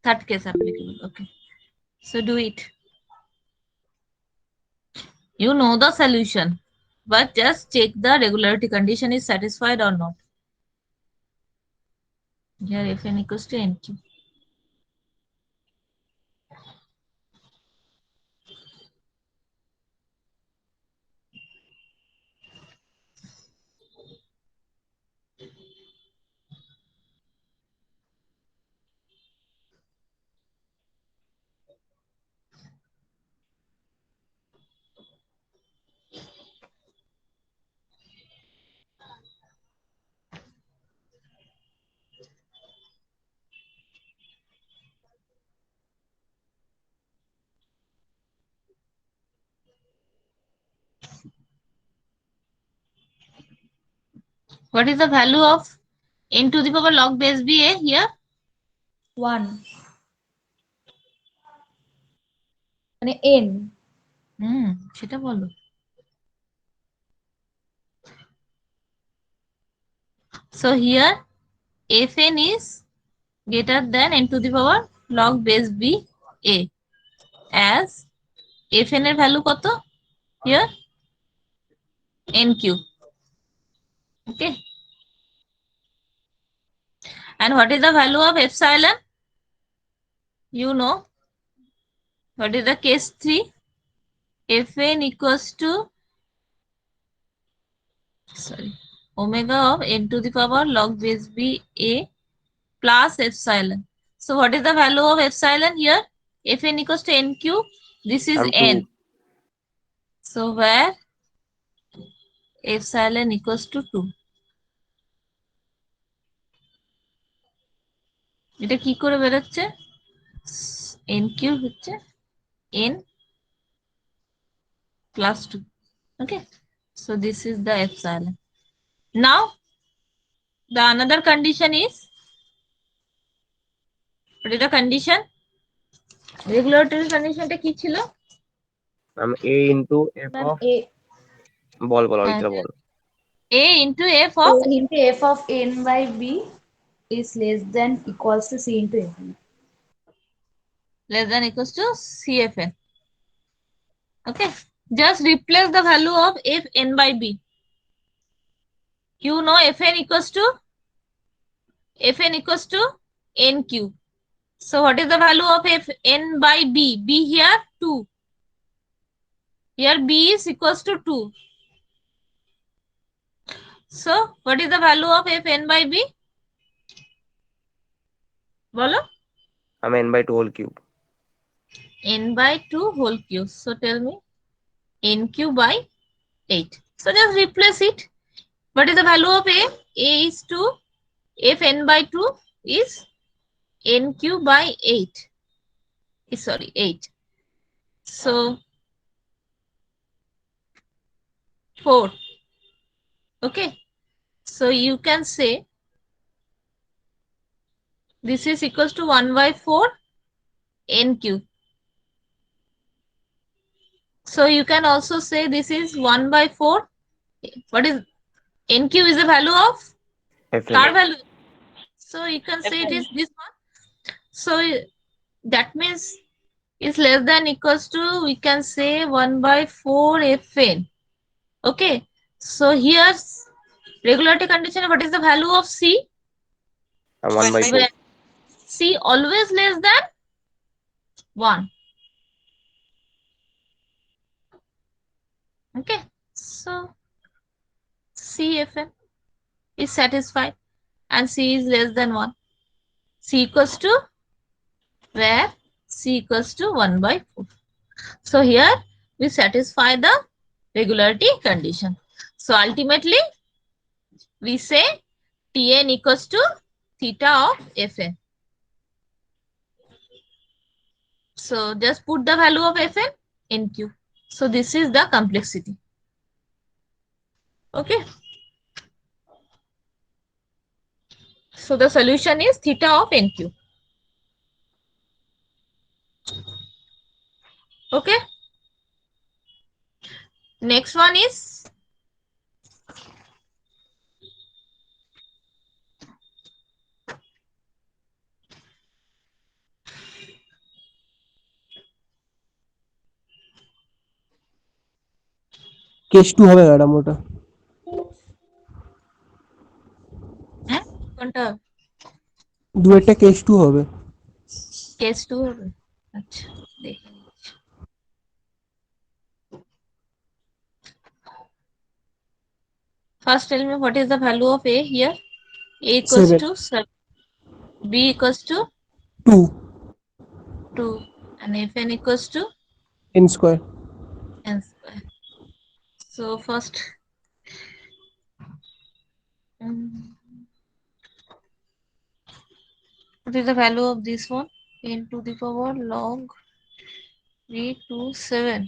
Third case applicable. Okay. So do it. You know the solution, but just check the regularity condition is satisfied or not. Here Fn equals to Nq. What is the value of n to the power log base b a here? 1 মানে n সেটা বলো। So here Fn is greater than n to the power log base b a, as Fn এর value কত? Here nq. Okay. And what is the value of epsilon? You know. What is the case 3? Fn equals to omega of n to the power log base b a plus epsilon. So what is the value of epsilon here? Fn equals to nq. This is n. 2. So where epsilon equals to 2. এটা কি করে বেরোচ্ছে? nq হচ্ছে n plus 2. Okay. So this is the epsilon. Now the another condition is, what is the condition? Regulatory condition টা কি ছিল? A into f ma'am of a ball Aritra ball. A into f of into f of n by b is less than equals to c into f. less than equals to cfn. Okay. Just replace the value of fn by b. You know fn equals to nq. So what is the value of fn by b? B here 2. Here b is equals to 2. So what is the value of fn by b? বলো। n by 2 whole cube. N by 2 whole cube. So tell me nq by 8. So just replace it. What is the value of a? A is 2. Fn by 2 is nq by 8. Sorry, 8. So 4. Okay. So you can say this is equals to 1 by 4 nq. So you can also say this is 1 by 4. What is nq is the value of Fn. car value. So you can say it is this one. So that means is less than equals to, we can say 1 by 4 fn. Okay. So here's regularity condition. What is the value of c? 1 by 2. C always less than 1. Okay. So cfn is satisfied and c is less than 1. C equals to where? C equals to 1 by 4. So here we satisfy the regularity condition. So ultimately we say Tn equals to theta of Fn. So just put the value of Fn in Q. So this is the complexity. Okay. So the solution is theta of Nq. Okay. Next one is case two হবে madam ওটা। হ্যাঁ কোনটা? দুয়েরটা case two হবে। Case two হবে, আচ্ছা দেখে নিচ্ছি। First tell me what is the value of A here? A equals 7 to 7, B equals to 2 2, and Fn equals to n square. n square. So first, mm, what is the value of this one? N to the power log b to 7.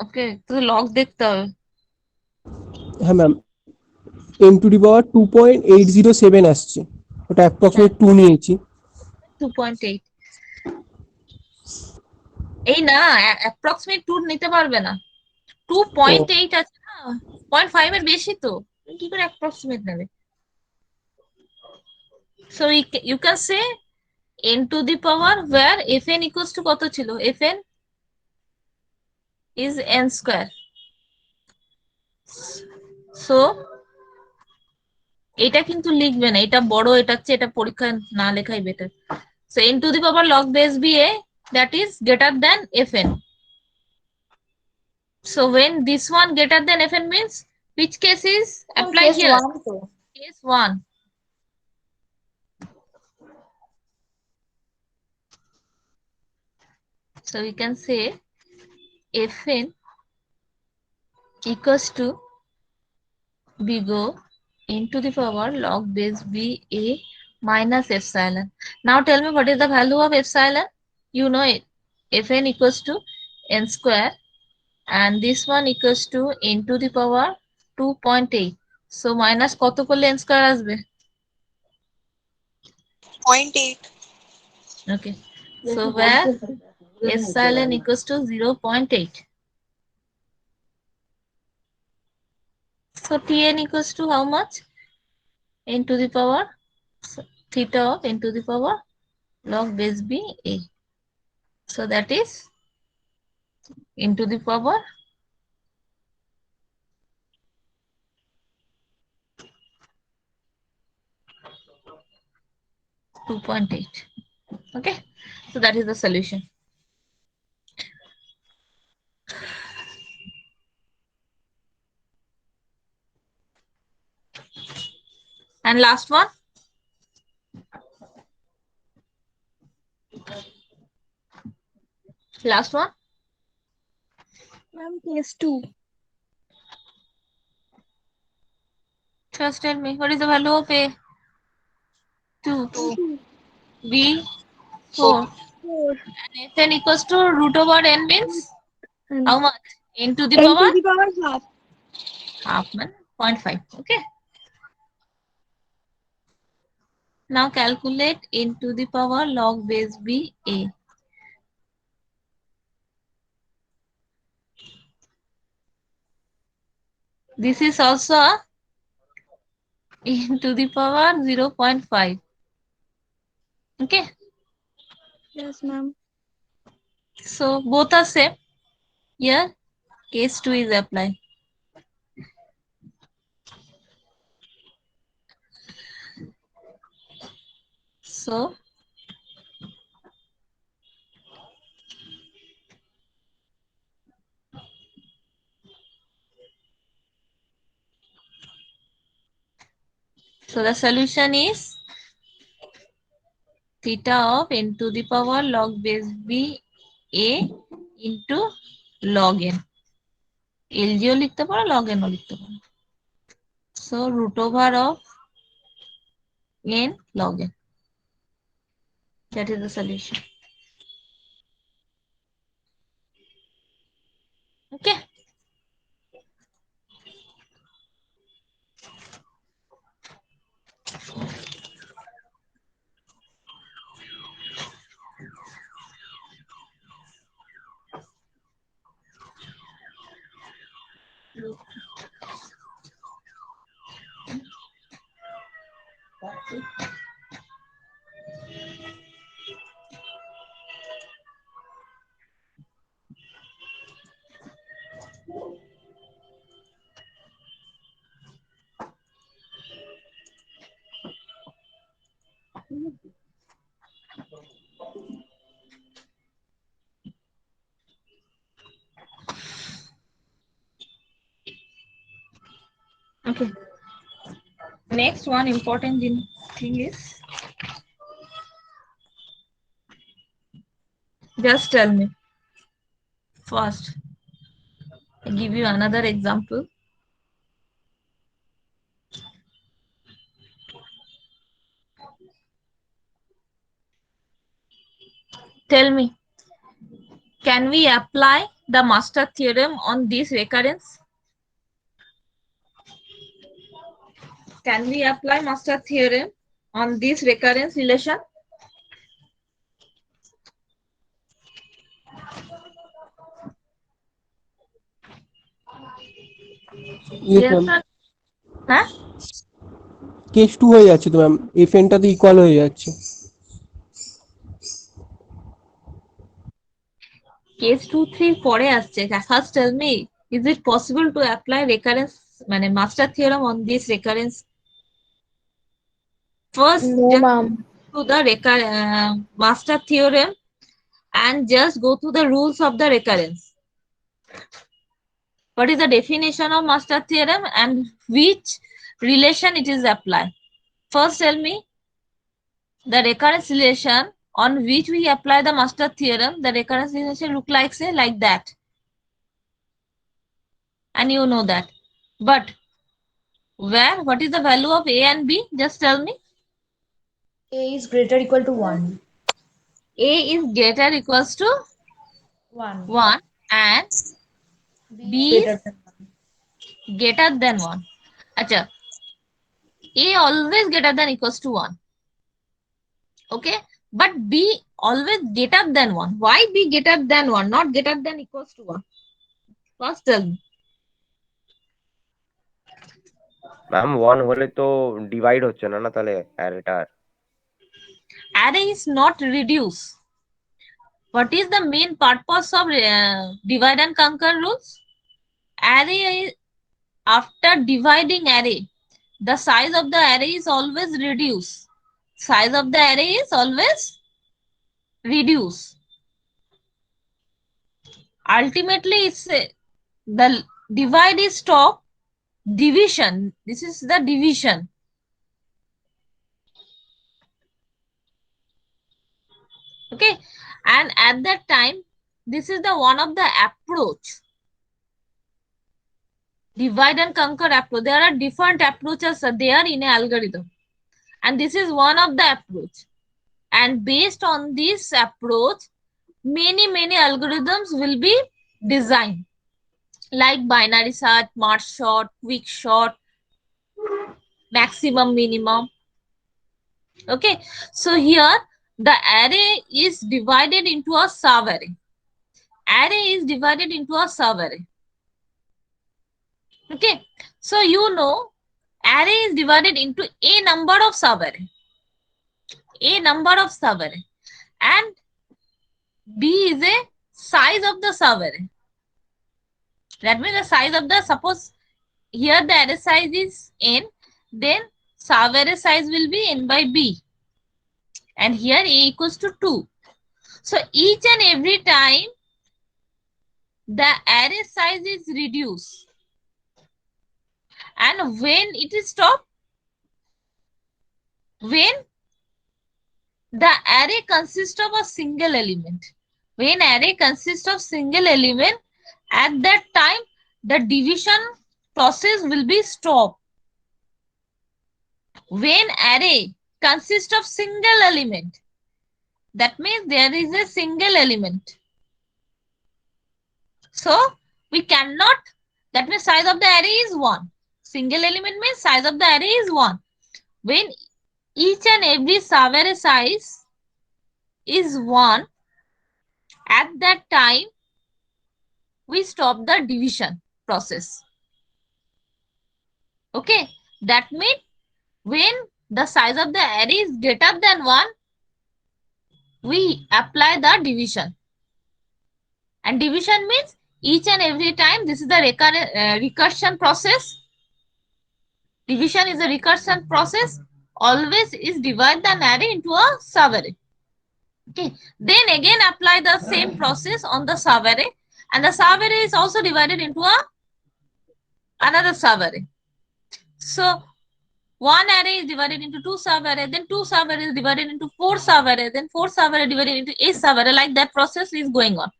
Okay, তো log দেখতে হবে। হ্যাঁ ma'am, n to the পাওয়ার 2.807 আসছে, ওটা হ্যাঁ approximate 2 নিয়েছি। 2.8, এই না অ্যাপ্রক্সিমেট 2 নিতে পারবে না, ও 2.8 আছে না, 0.5 এর বেশি তো, তুমি কি করে অ্যাপ্রক্সিমেট নেবে? So you can say n to the power where fn equals to কত ছিল, fn is n square. So এটা কিন্তু লিখবে না, এটা বড়, এটা হচ্ছে, এটা পরীক্ষায় না লেখাই better. So n to the power log base ba, that is greater than fn. So when this one greater than fn means which case is applied Case here? 1 তো। Case 1. So we can say fn equals to big O into the power log base ba minus epsilon. Now tell me what is the value of epsilon? You know it. Fn equals to n square and this one equals to n to the power 2.8. So minus কত করলে n square আসবে? 0.8. Okay. So where epsilon equals to 0.8. So Tn equals to how much? N to the power theta of n to the power log base b a. So that is n to the power 2.8. Okay, so that is the solution. And last one, last one. Ma'am, case 2. Just tell me what is the value of a 2, 2. b 4, 4. and fn equals to root over n means And how much? N to the n power to the power half. half man 0.5. Okay. Now calculate n to the power log base b a. This is also n to the power 0.5. Okay. Yes, ma'am. So both are same. Here case 2 is applied. So the solution is theta of n to the power log base b a into log n. LG ও লিখতে পারো, log n ও লিখতে পারো। So root over of n log n. That is the solution. Okay. Okay. Next one important thing is, just tell me first. I give you another example. Tell me, can we apply the master theorem on this recurrence? Can we apply master theorem on this recurrence relation? Yes Yes, ma'am, sir. Huh? Case two হয়ে যাচ্ছে তো ma'am, F এনটা তো equal হয়ে যাচ্ছে। Case 2, 3 পরে আসছে। First tell me, is it possible to apply recurrence মানে master theorem on this recurrence? First, No, just ma'am. to the master theorem and just go to the rules of the recurrence. What is the definition of master theorem and which relation it is applied? First, tell me the recurrence relation on which we apply the master theorem. The recurrence relation look like, say, like that. And you know that. But where? What is the value of A and B? Just tell me. A is greater equal to 1. A is greater equals to 1. 1 and B B is greater is than 1. greater than 1. Acha. A always greater than equals to 1. Okay. But B always greater than 1. Why B greater than 1? Not greater than equals to 1. First tell me. Ma'am 1 হলে তো divide হচ্ছে না না তাহলে অ্যারেটা। Array is not reduced. What is the main purpose of divide and conquer rules? Array is, after dividing array, the size of the array is always reduced. Size of the array is always reduced. Ultimately, it's the divide is stop, division. This is the division. Okay, and at that time, this is the one of the approach. Divide and conquer approach. There are different approaches there in an algorithm, and this is one of the approach. And based on this approach, many algorithms will be designed, like binary search, merge sort, quick sort, maximum minimum. Okay, so here the array is divided into a subarray. Array is divided into a subarray. Okay, so you know array is divided into a number of subarray, and B is a size of the subarray. That means the size of the, suppose here the array size is n, then subarray size will be n by b, and here a equals to 2. So each and every time the array size is reduced, and when it is stopped, when the array consists of a single element, when array consists of single element, at that time the division process will be stopped. When array consists of single element, that means there is a single element, so we cannot, that means size of the array is 1. Single element means size of the array is 1. When each and every subarray size is 1, at that time we stop the division process. Okay, that means when the size of the array is greater than 1, we apply the division. And division means each and every time, this is the recursion process. Division is a recursion process. Always is divide the array into a subarray. Okay, then again apply the same process on the subarray, and the subarray is also divided into another subarray. So one array is divided into two sub-array, then two sub-arrays divided into four sub-array, then four sub-array divided into eight sub-array. Like that process is going on.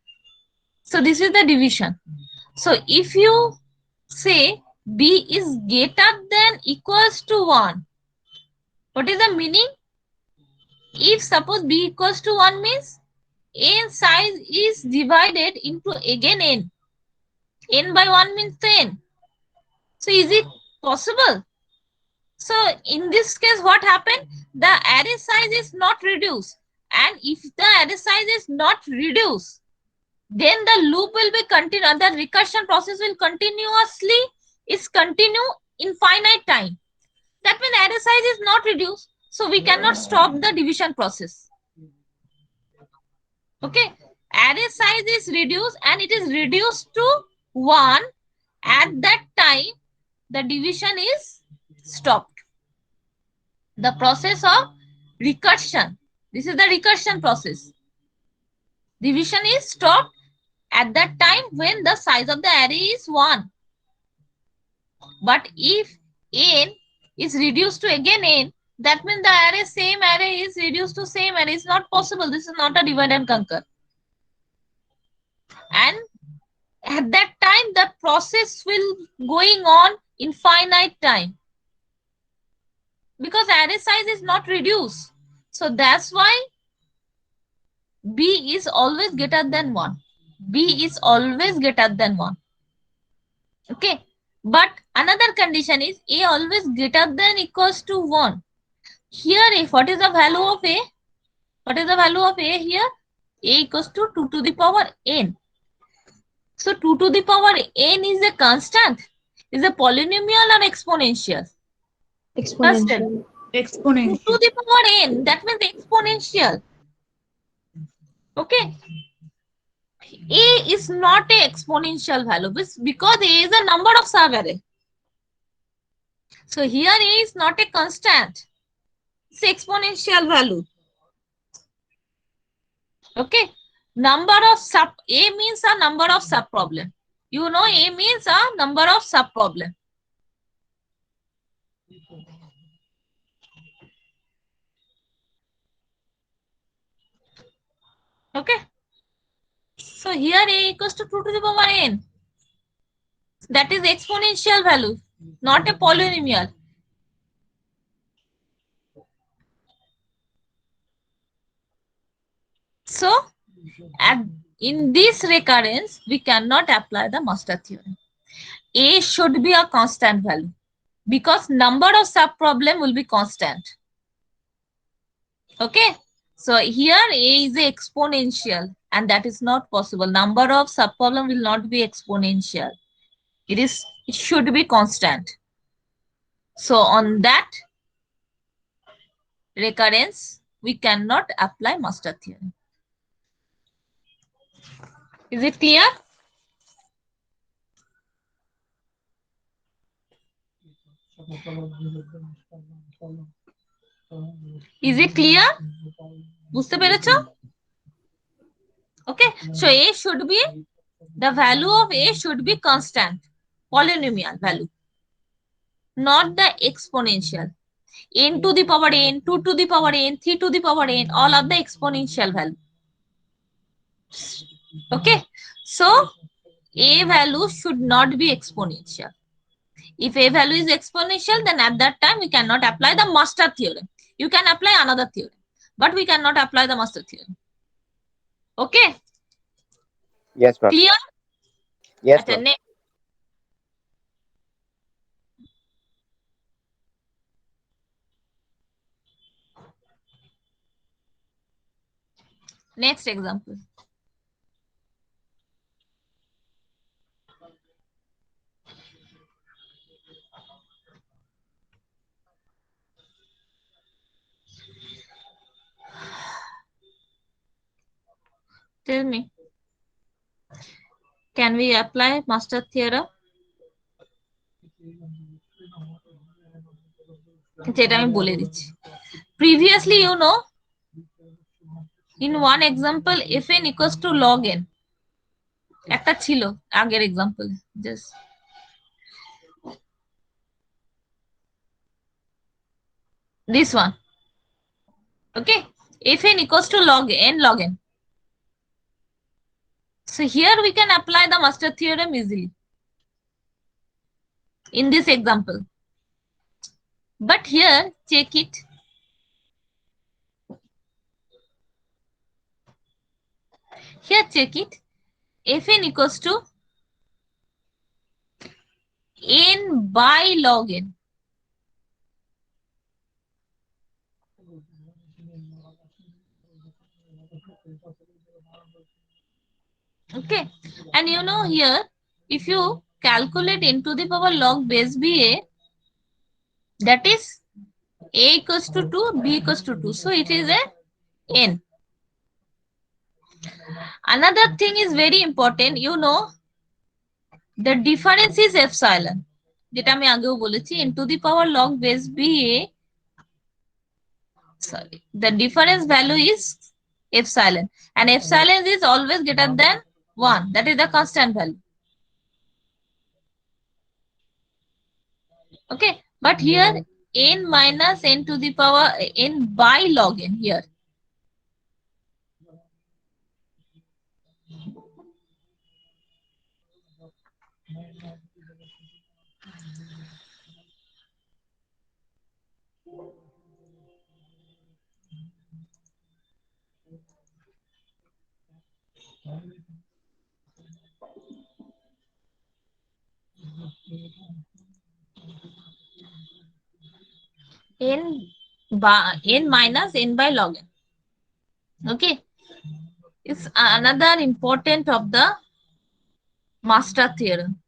So this is the division. So if you say B is greater than equals to 1, what is the meaning? If suppose B equals to 1 means n size is divided into again n. N by 1 means 10. So is it possible? So in this case, what happened? The array size is not reduced. And if the array size is not reduced, then the loop will be continued. The recursion process will continuously continue infinite time. That means array size is not reduced. So we cannot stop the division process. Okay. Array size is reduced and it is reduced to 1. At that time, the division is stopped. The process of recursion. This is the recursion process. Division is stopped at that time when the size of the array is 1. But if n is reduced to again n, that means the same array is reduced to same array. It's not possible. This is not a divide and conquer. And at that time, the process will going on infinite time. Because array size is not reduced. So that's why B is always greater than 1. B is always greater than 1. Okay. But another condition is A always greater than equals to 1. Here, if what is the value of A? What is the value of A here? A equals to 2 to the power n. So 2 to the power n is a constant. Is a polynomial or exponential? Exponential. 2 to the power n, that means exponential. Okay. A is not a exponential value because A is a number of sub-array. So here A is not a constant. It's exponential value. Okay. Number of sub, A means a number of sub-problem. You know A means a number of sub-problem. Okay. So here A equals to 2 to the power n. That is exponential value, not a polynomial. So in this recurrence, we cannot apply the master theorem. A should be a constant value because number of sub-problem will be constant. Okay. So here A is exponential and that is not possible. Number of sub-problem will not be exponential. It should be constant. So on that recurrence, we cannot apply master theorem. Is it clear? Is it clear? বুঝতে পেরেছো? Okay. So A should be, the value of A should be constant, polynomial value, not the exponential. N to the power n, 2 to the power n, 3 to the power n, all of the exponential value. Okay. So A value should not be exponential. If A value is exponential, then at that time we cannot apply the master theorem. You can apply another theorem, but we cannot apply the master theorem. Okay. Yes, ma'am. Clear? Yes, ma'am. Next example. Tell me, can we apply master theorem? যেটা আমি বলে দিচ্ছি. Previously, you know, in one example, fn equals to log n. একটা ছিল আগের example. Just This one. Okay. Fn equals to log n log n. So here we can apply the master theorem easily in this example. But here, check it. Here, check it. Fn equals to n by log n. Okay. And you know here, if you calculate n to the power log base ba, that is a equals to 2, b equals to 2. So it is a n. Another thing is very important. You know, the difference is epsilon. যেটা আমি আগেও বলেছি n to the power log base ba, sorry, the difference value is epsilon, and epsilon is always greater than 1. That is the constant value. Okay, but here n minus n to the power n by log n here. n minus n by log n. Okay, it's another important of the master theorem.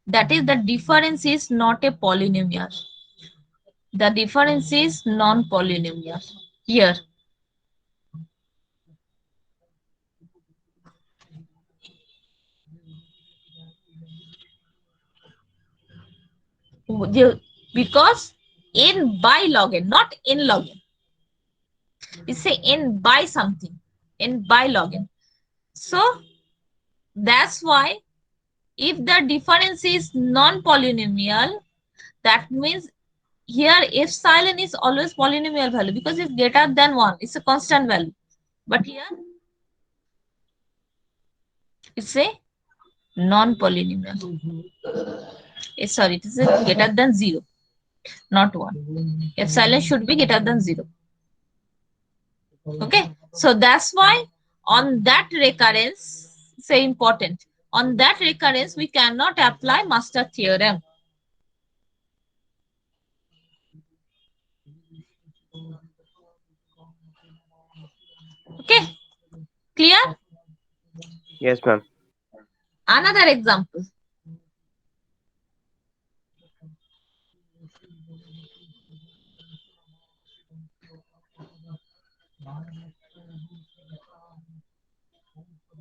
That is, the difference is not a polynomial. The difference is non-polynomial here. Because n by log n, not n log n. We say n by something, n by log n. So that's why if the difference is non-polynomial, that means here epsilon is always polynomial value because it's greater than 1. It's a constant value. But here it's a non-polynomial. Sorry, it is greater than 0, not 1. Epsilon should be greater than 0. Okay, so that's why on that recurrence, say important, on that recurrence we cannot apply master theorem. Okay, clear? Yes, ma'am. Another example.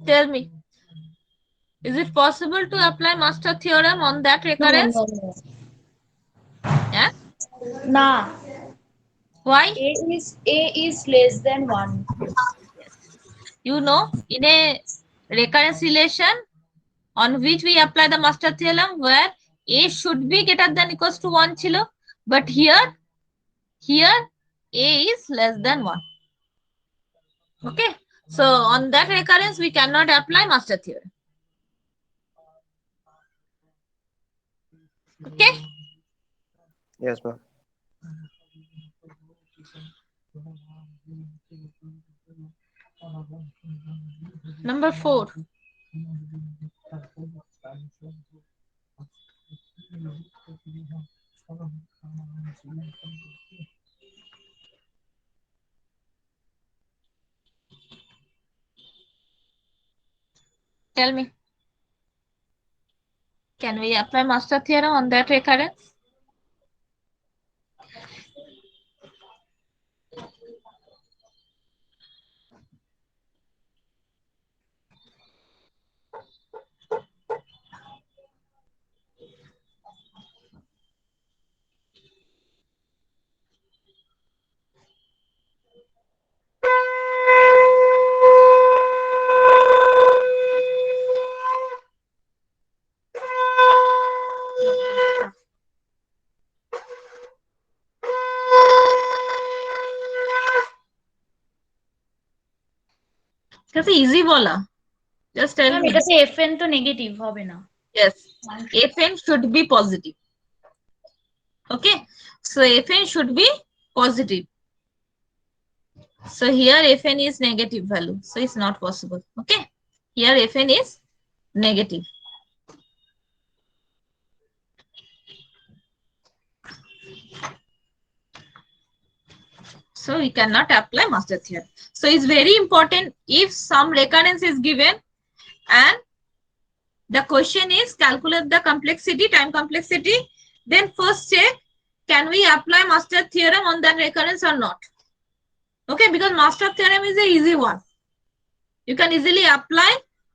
Tell me, is it possible to apply master theorem on that recurrence? No. Yeah? Nah. Why? A is less than 1. You know, in a recurrence relation on which we apply the master theorem, where a should be greater than equals to 1 chilo, but here a is less than 1. Okay, so on that recurrence we cannot apply master theorem. Okay, Yes, ma'am. number 4. Tell me, can we apply master theorem on that recurrence? Easy বলা, just tell ma'am me. এটাতে fn তো negative হবে না। Yes, Fn should be positive. Okay, so Fn should be positive. So here Fn is negative value, so it's not possible. Okay, here Fn is negative. So we cannot apply master theorem. So it's very important, if some recurrence is given and the question is calculate the complexity, time complexity, then first check, can we apply master theorem on that recurrence or not? Okay, because master theorem is a easy one. You can easily apply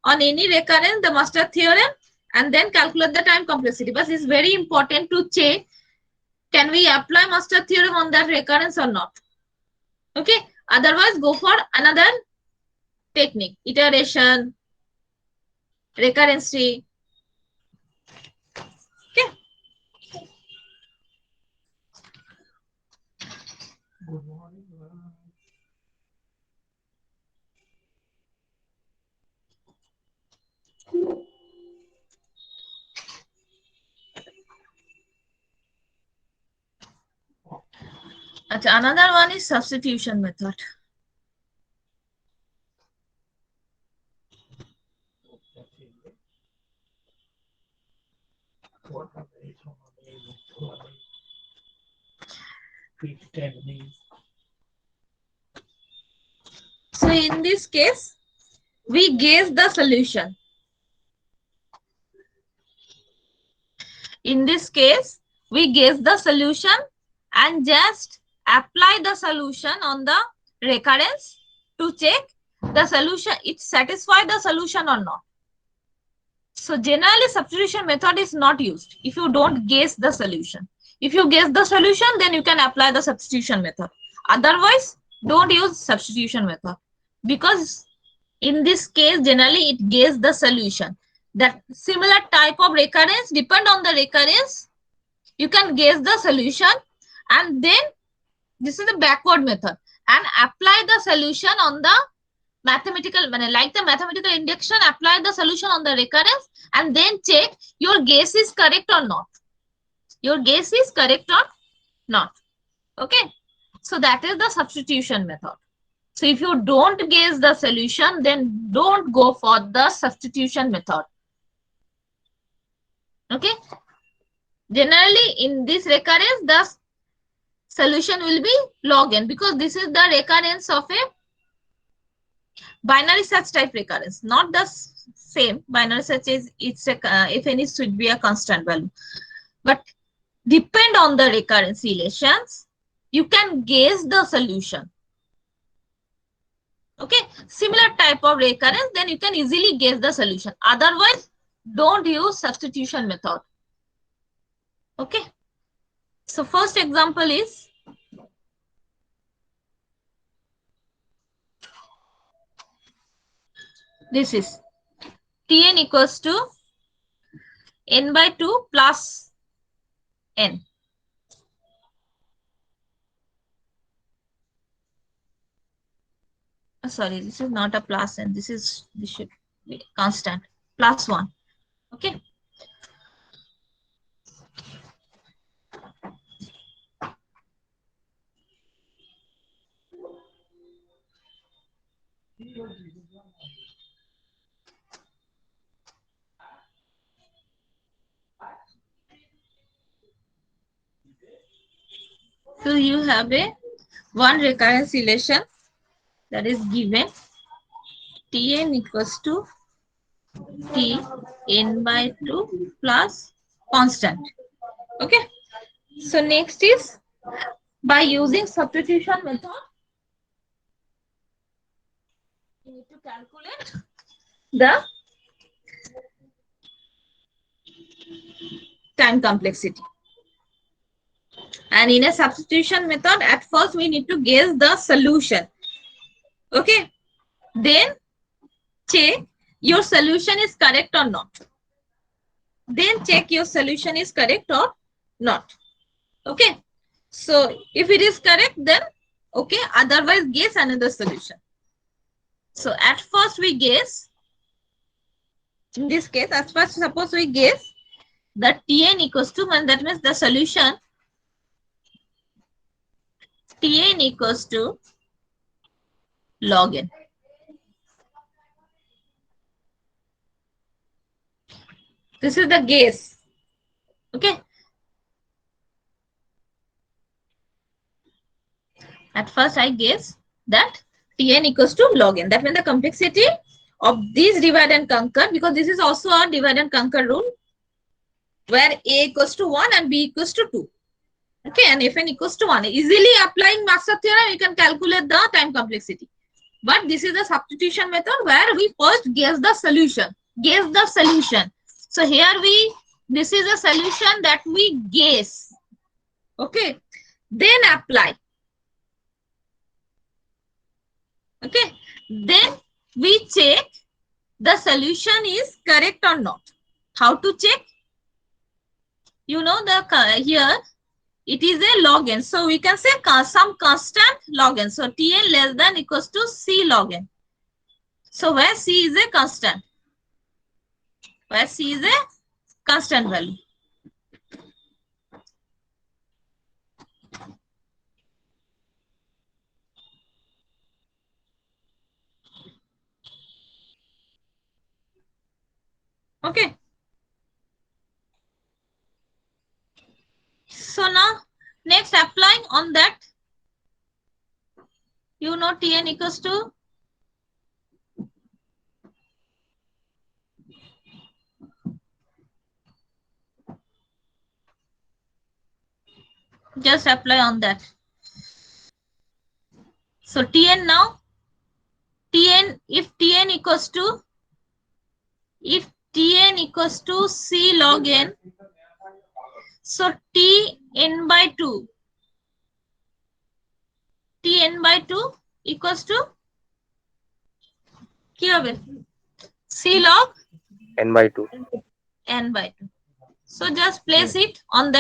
on any recurrence the master theorem and then calculate the time complexity. But it's very important to check, can we apply master theorem on that recurrence or not? Okay, otherwise go for another technique, iteration, recurrence tree. Okay. Another one is substitution method. So in this case, we guess the solution. In this case, we guess the solution and just apply the solution on the recurrence to check the solution, it satisfies the solution or not. So generally substitution method is not used if you don't guess the solution. If you guess the solution, then you can apply the substitution method. Otherwise, don't use substitution method, because in this case generally it guess the solution. That similar type of recurrence, depend on the recurrence, you can guess the solution, and then this is the backward method, and apply the solution on the mathematical, like the mathematical induction, apply the solution on the recurrence and then check your guess is correct or not. Your guess is correct or not. Okay, so that is the substitution method. So if you don't guess the solution, then don't go for the substitution method. Okay, generally in this recurrence the solution will be log n, because this is the recurrence of a binary search type recurrence, not the same binary search is, it's a fn is should be a constant value, but depend on the recurrence relations, you can guess the solution. Okay, similar type of recurrence, then you can easily guess the solution. Otherwise, don't use substitution method. Okay, so first example is this is Tn equals to n by 2 plus n. Sorry, this is not a plus n, this should be constant, plus 1. Okay, so you have a one recurrence relation that is given, Tn equals to T n by 2 plus constant. Okay, so next is by using substitution method, you need to calculate the time complexity. And in a substitution method, at first we need to guess the solution. Okay, then check your solution is correct or not. Then check your solution is correct or not. Okay, so if it is correct, then okay, otherwise guess another solution. So at first we guess, in this case, at first suppose we guess that Tn equals to, and that means the solution Tn equals to log n. This is the guess. Okay. At first I guess that Tn equals to log n. That means the complexity of this divide and conquer, because this is also a divide and conquer rule where a equals to 1 and b equals to 2. Okay, and fn equals to 1. Easily applying Maxwell theorem, you can calculate the time complexity. But this is the substitution method where we first guess the solution. Guess the solution. So here this is a solution that we guess. Okay, then apply. Okay, then we check the solution is correct or not. How to check? You know, here it is a log n. So we can say some constant log n. So Tn less than equals to C log n. So where C is a constant. Where C is a constant value. Okay. So now next applying on that, you know Tn equals to just apply on that. So Tn now, Tn, if Tn equals to C log n, so Tn by 2 equals to কি হবে? C log n by 2. n by 2. So just place it on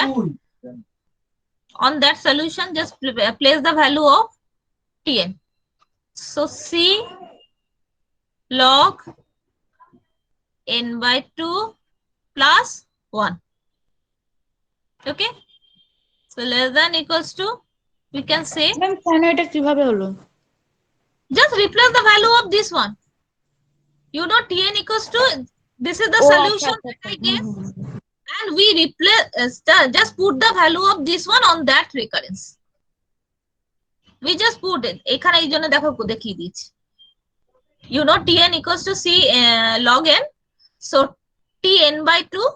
that solution. Just place the value of Tn. So C log n by 2 plus 1. Okay. So less than equals to, we can say, ma'am কেন এটা কিভাবে হলো? just replace the value of this one. You know Tn equals to, this is the solution that I gave, and we replace, just put the value of this one on that recurrence. We just put it. এখানে এই জন্য দেখো দেখিয়ে দিয়েছি. You know Tn equals to C log n. So Tn by 2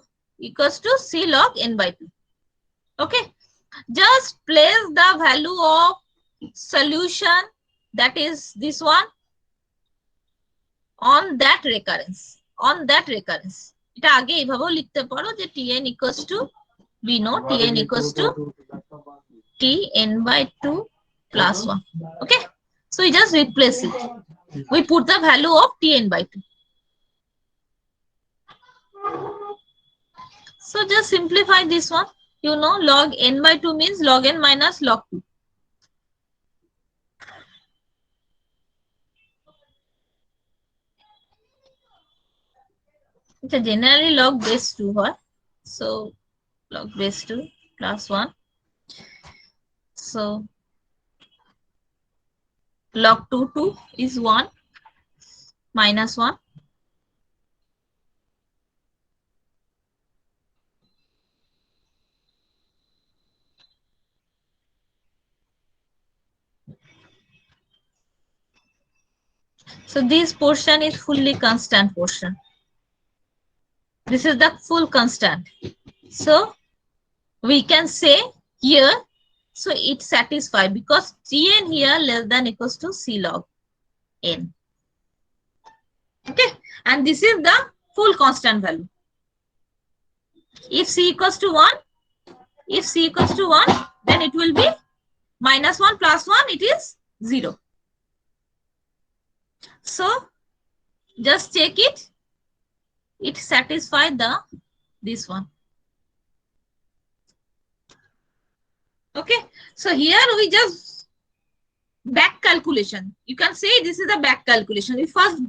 equals to C log n by 2. Okay. Just place the value of solution, that is this one, on that recurrence. On that recurrence. এটা আগে এইভাবেও লিখতে পারো যে Tn equals to, we know Tn equals to Tn by 2 plus 1. Okay. So we just replace it. We put the value of Tn by 2. So just simplify this one. You know log n by 2 means log n minus log 2. So generally log base 2 হয়. So log base 2 plus 1. So log 2 is 1 minus 1. So this portion is fully constant portion. This is the full constant. So we can say here, so it satisfies because Tn here less than equals to C log n. Okay, and this is the full constant value. If C equals to 1, then it will be minus 1 plus 1, it is 0. So just check it. It satisfies this one. Okay. So here we just back calculation. You can say this is a back calculation. We first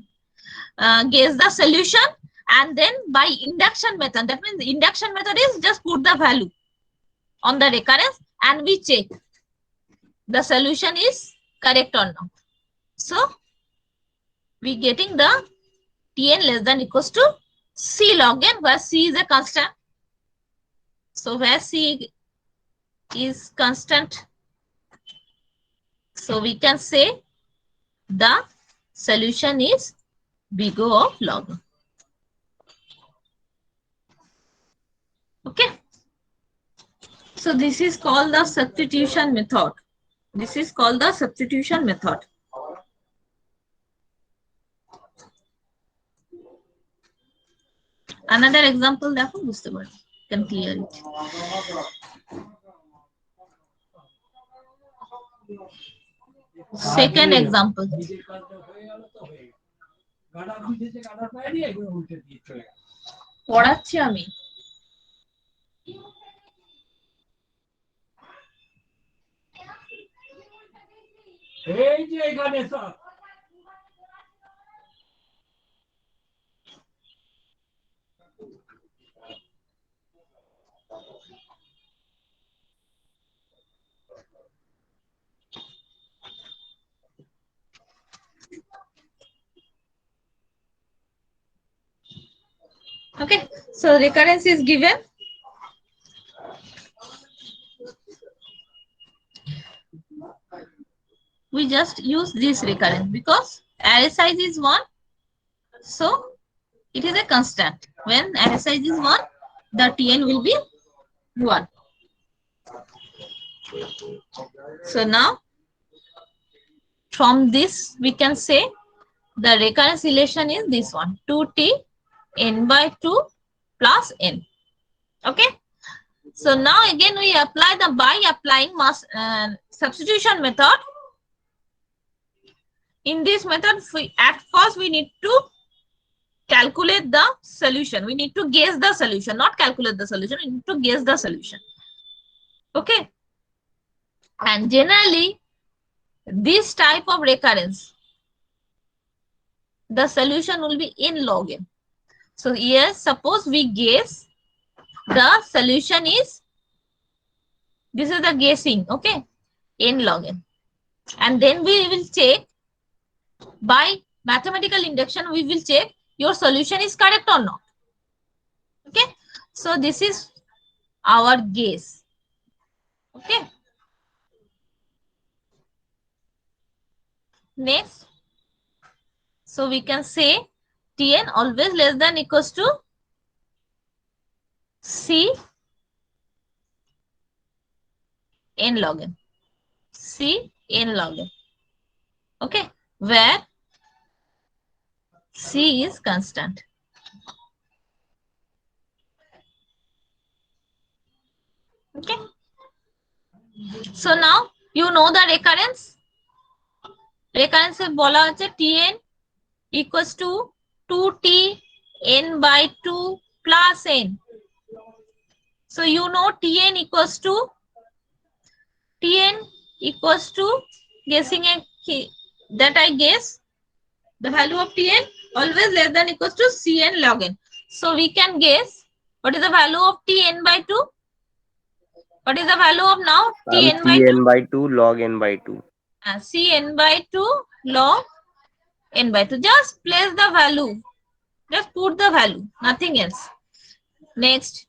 guess the solution and then by induction method. That means induction method is just put the value on the recurrence and we check the solution is correct or not. So we getting the Tn less than equals to C log n, where C is a constant. So where C is constant, so we can say the solution is big O of log n. Okay. So this is called the substitution method. This is called the substitution method. Another example দেখো বুঝতে পারো, can clear it. Second example. পড়াচ্ছি আমি। এই যে এখানে সব Okay, so recurrence is given. We just use this recurrence because array size is 1. So it is a constant. When array size is 1, the Tn will be 1. So now from this we can say the recurrence relation is this one, 2t n by 2 plus n. Okay. So now again we apply the by applying substitution method. In this method, at first we need to calculate the solution. We need to guess the solution, not calculate the solution. We need to guess the solution. Okay. And generally, this type of recurrence, the solution will be in log n. So here, suppose we guess the solution is, this is the guessing, okay, n log n. And then we will check by mathematical induction, we will check your solution is correct or not. Okay, so this is our guess. Okay, next, so we can say Tn always less than equals to C n log n. C n log n. Okay, where C is constant. Okay, so now you know the recurrence. Recurrence bola hoche Tn equals to 2t n by 2 plus n. So you know Tn equals to guessing that I guess the value of Tn always less than equals to Cn log n. So we can guess what is the value of Tn by 2. What is the value of now Tn by 2? Tn by 2 log n by 2. Cn by 2 log n by 2. Just place the value. Just put the value. Nothing else. Next.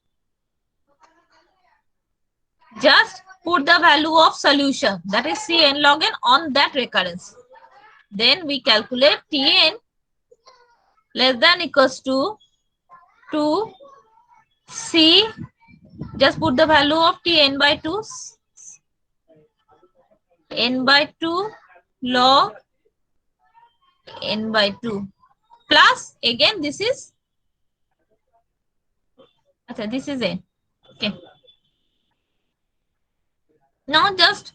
Just put the value of solution. That is Cn log n on that recurrence. Then we calculate Tn less than equals to 2C. Just put the value of Tn by 2. N by 2 log n by 2 plus again this is this is n. Okay, now just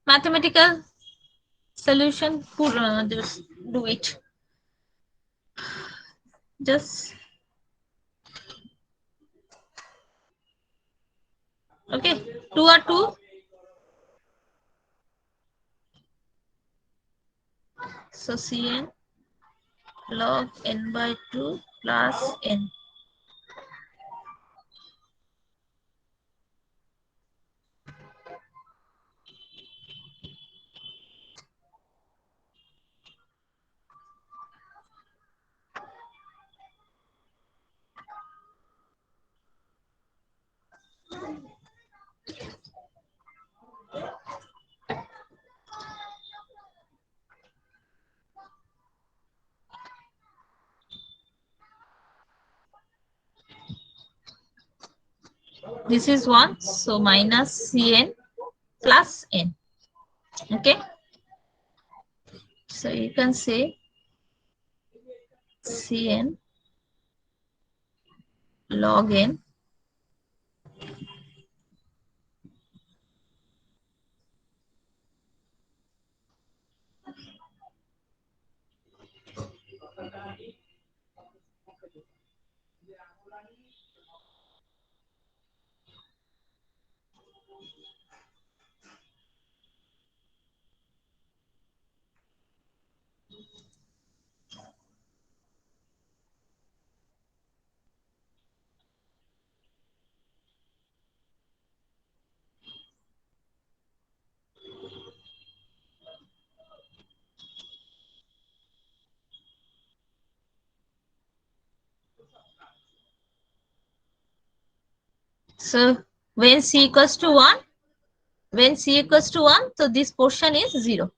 mathematical solution, just do it. Just okay, 2 or 2. So Cn log n by 2 plus n. This is 1, so minus Cn plus n. Okay. So you can say Cn log n So when c equals to 1, so this portion is 0.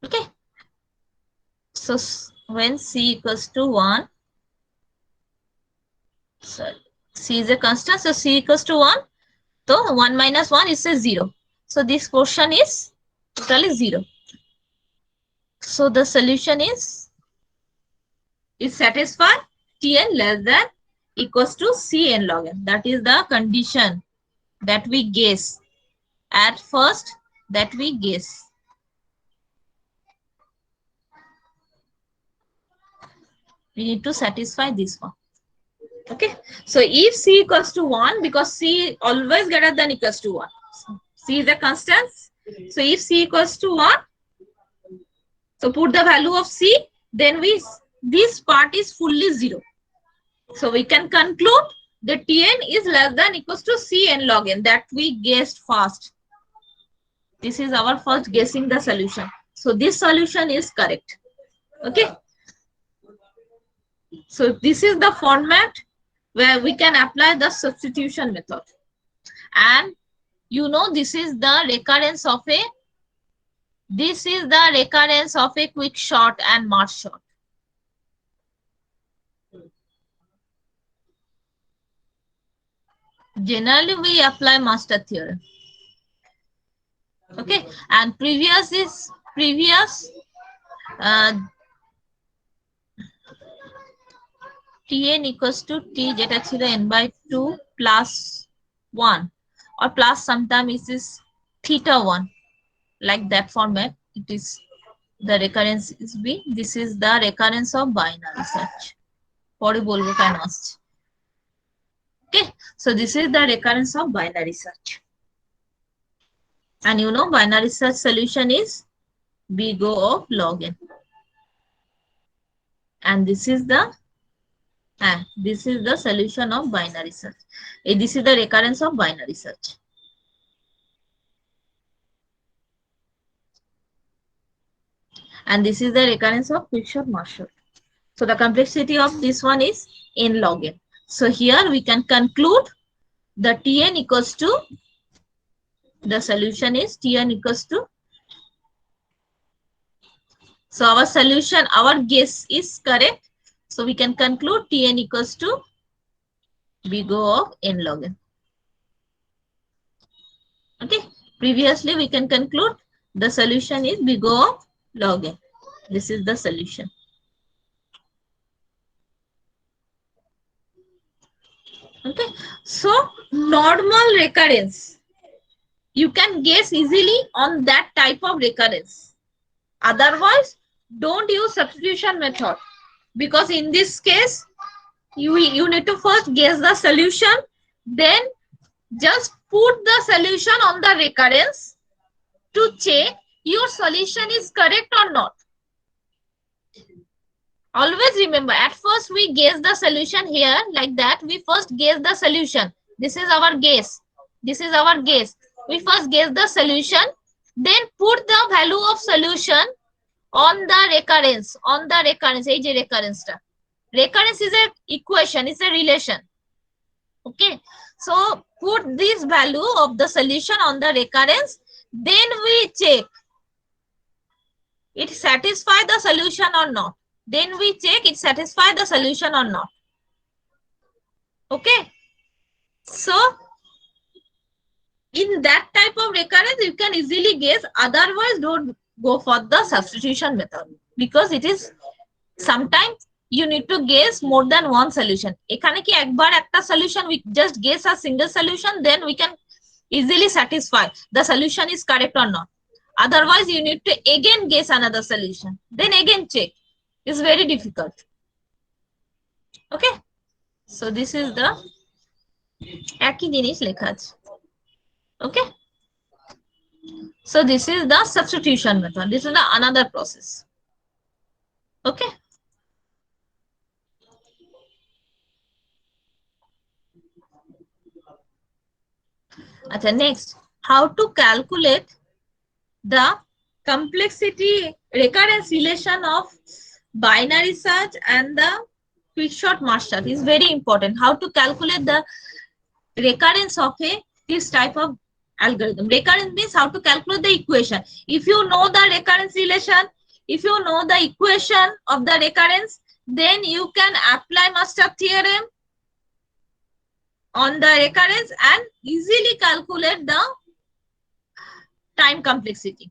Okay. So when c equals to 1, sorry, c is a constant, so c equals to 1, so 1 minus 1 is a 0. So this portion is totally 0. So the solution is satisfied Tn less than equals to Cn log n. That is the condition that we guess. At first, that we guess. We need to satisfy this one. Okay. So if c equals to 1, because c always greater than equals to 1. So c is a constant. So if c equals to 1, so put the value of c, then this part is fully 0. So we can conclude that Tn is less than equals to Cn log n, that we guessed first. This is our first guessing the solution. So this solution is correct. Okay. So this is the format where we can apply the substitution method. And you know, this is the recurrence of a quick sort and merge sort. Generally, we apply master theorem. Okay, and previous Tn equals to T jeta chilo n by 2 plus 1 or plus sometimes it is theta 1, like that format. It is the recurrence is B. This is the recurrence of binary search. পরে বলবো কেন আসছে. Okay, so this is the recurrence of binary search. And you know, binary search solution is big O of log n. And this is the solution of binary search. This is the recurrence of binary search. And this is the recurrence of quicksort merge sort. So the complexity of this one is n log n. So here we can conclude the Tn equals to, the solution is Tn equals to, so our solution, our guess is correct. So we can conclude Tn equals to big O of n log n. Okay. Previously we can conclude the solution is big O of log n. This is the solution. Okay. So normal recurrence, you can guess easily on that type of recurrence. Otherwise, don't use substitution method, because in this case, you need to first guess the solution, then just put the solution on the recurrence to check your solution is correct or not. Always remember, at first we guess the solution here like that. We first guess the solution. This is our guess. This is our guess. We first guess the solution, then put the value of solution on the recurrence. On the recurrence, এই যে recurrence টা. Recurrence is a equation, it's a relation. Okay, so put this value of the solution on the recurrence, then we check it satisfy the solution or not. Then we check it satisfy the solution or not. Okay, so in that type of recurrence you can easily guess, otherwise don't go for the substitution method, because it is sometimes you need to guess more than one solution. এখানে কি একবার একটা solution we just guess a single solution, then we can easily satisfy the solution is correct or not. Otherwise you need to again guess another solution, then again check. It's very difficult. Okay, so this is the একই জিনিস লেখা আছে. Okay, so this is the substitution method. This is the another process. Okay, okay, next, how to calculate the complexity recurrence relation of binary search and the quickshot merge search is very important. How to calculate the recurrence of this type of algorithm. Recurrence means how to calculate the equation. If you know the recurrence relation, if you know the equation of the recurrence, then you can apply Master theorem on the recurrence and easily calculate the time complexity.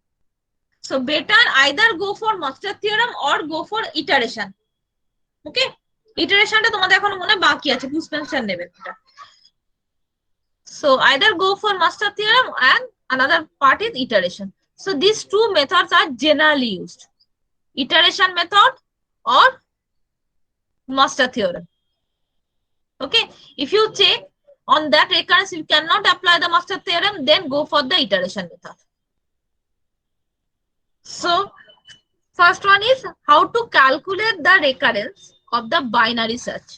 So better either go for Master theorem or go for iteration. Okay, iteration টা তোমাদের এখনো মনে বাকি আছে, suspension নেবে এটা. So either go for Master theorem and another part is iteration. So these two methods are generally used, iteration method or Master theorem. Okay, if you check on that recurrence you cannot apply the Master theorem, then go for the iteration method. So first one is how to calculate the recurrence of the binary search.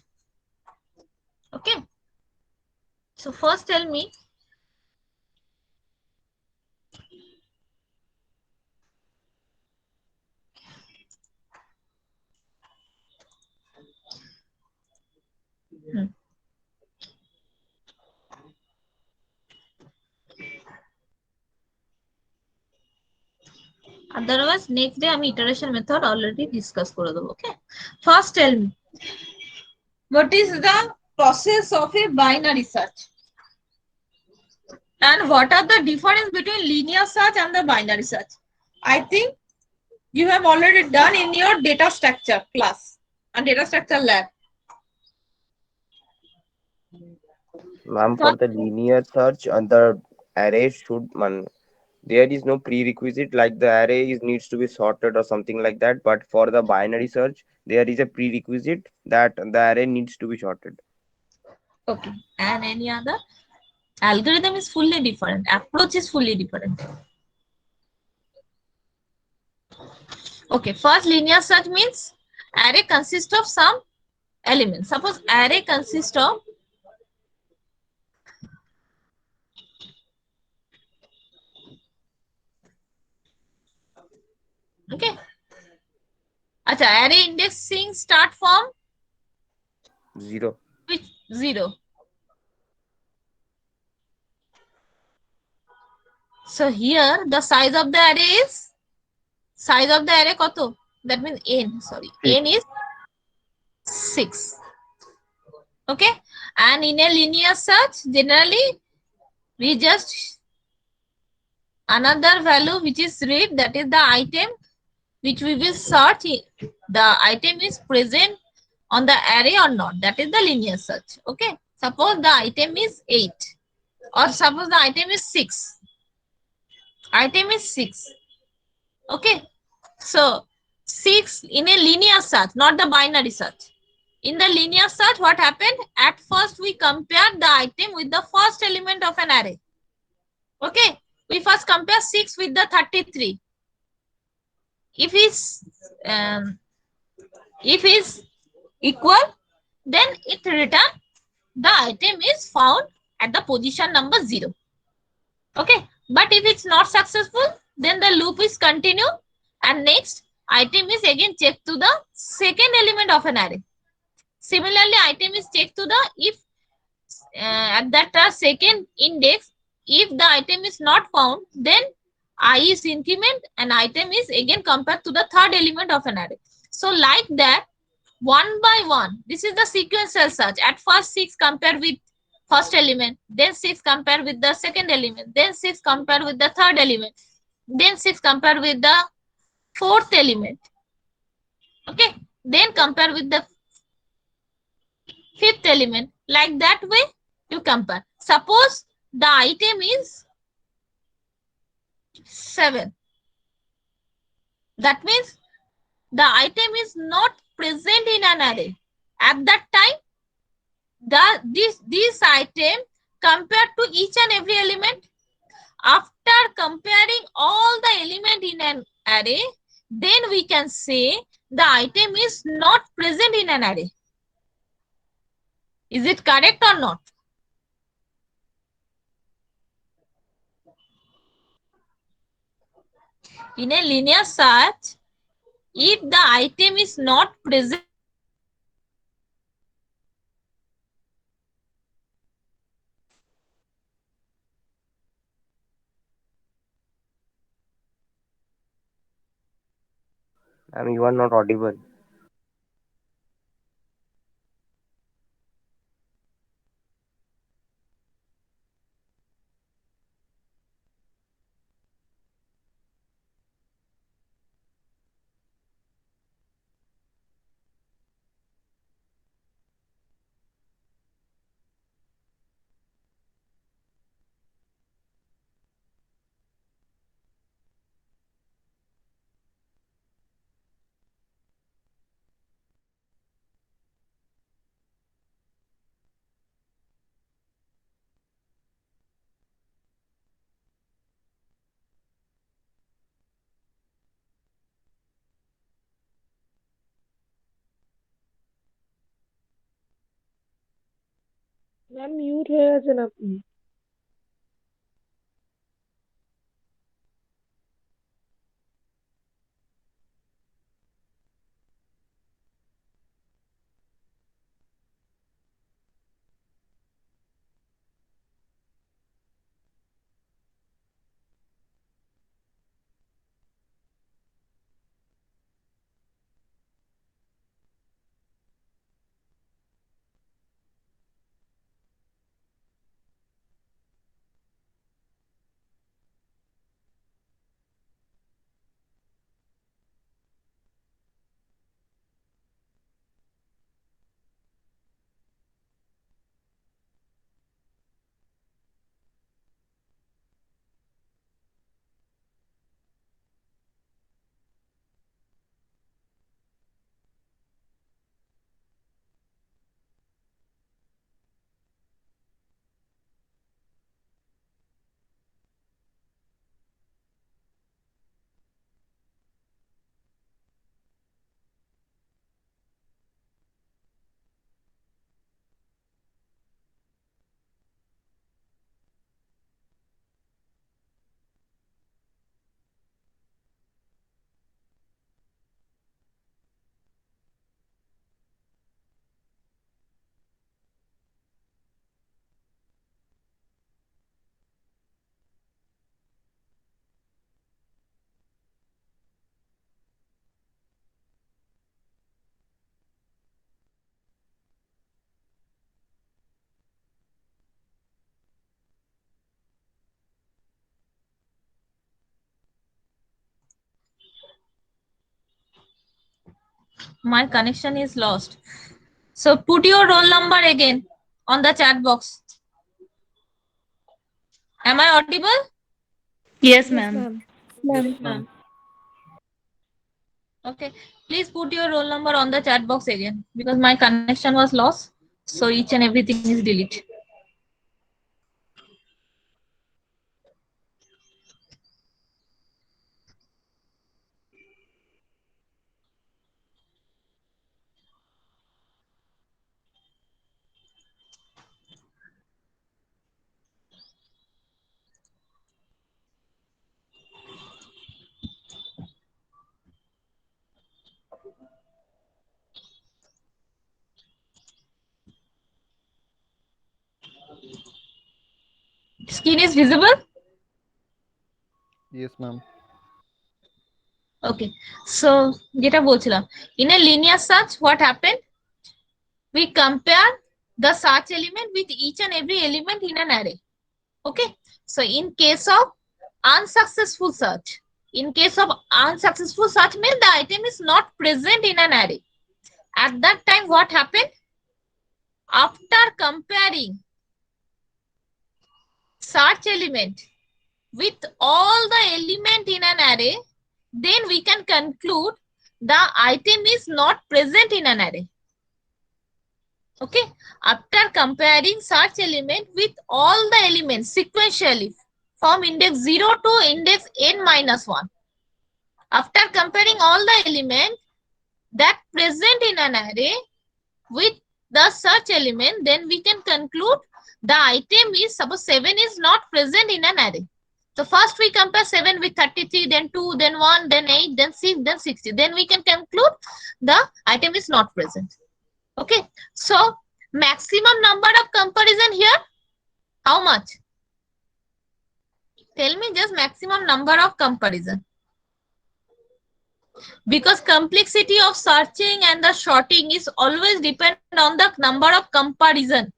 Okay, so first tell me otherwise next day আমি iteration method already discuss করে দেব. Okay, first tell me what is the process of a binary search and what are the difference between linear search and the binary search. I think you have already done in your data structure class and data structure lab. Ma'am, for the linear search and the array should there is no prerequisite like the array needs to be sorted or something like that, but for the binary search there is a prerequisite that the array needs to be sorted. Okay, and any other? Algorithm is fully different, approach is fully different. Okay, first linear search means array consists of some elements. Suppose array consists of okay, acha array indexing start from 0. which 0. So here the size of the array is কত? That means n, sorry, n is 6. Okay, and in a linear search generally we just another value which is read, that is the item which we will search. The item is present on the array or not, that is the linear search. Okay, suppose the item is 8 or suppose the item is 6. Item is 6. Okay, so 6 in a linear search, not the binary search. In the linear search what happened, at first we compare the item with the first element of an array. Okay, we first compare 6 with the 33. If um, is equal, then it return the item is found at the position number 0. Okay, but if it's not successful, then the loop is continue, and next item is again checked to the second element of an array. Similarly, item is checked to the, if at that second index, if the item is not found, then I is increment and item is again compared to the third element of an array. So like that, one by one, this is the sequential search. At first 6 compare with first element, then 6 compare with the second element, then 6 compare with the third element, then 6 compare with the fourth element. Okay, then compare with the fifth element. Like that way you compare. Suppose the item is 7. That means the item is not present in an array. At that time, this item compared to each and every element. After comparing all the element in an array, then we can say the item is not present in an array. Is it correct or not? In a linear search, if the item is not present, You are not audible. Ma'am mute है वैसे ना अपनी। my connection is lost. So put your roll number again on the chat box. Am I audible? Yes, yes ma'am. Ma'am. Yes, Ma'am. ma'am. Okay. Please put your roll number on the chat box again because my connection was lost. So each and everything is deleted. skin is visible? Yes, ma'am. Okay. So যেটা বলছিলাম, in a linear search what happened? We compare the search element with each and every element in an array. Okay. So in case of unsuccessful search, means the item is not present in an array. At that time what happened? After comparing search element with all the element in an array, then we can conclude the item is not present in an array. Okay. After comparing search element with all the elements sequentially from index 0 to index n minus 1. After comparing all the elements that present in an array with the search element, then we can conclude the item is, suppose 7 is not present in an array. So first we compare 7 with 33, then 2, then 1, then 8, then 6, then 60. Then we can conclude the item is not present. Okay. So maximum number of comparison here, how much? Tell me just maximum number of comparison. Because complexity of searching and the sorting is always depend on the number of comparison.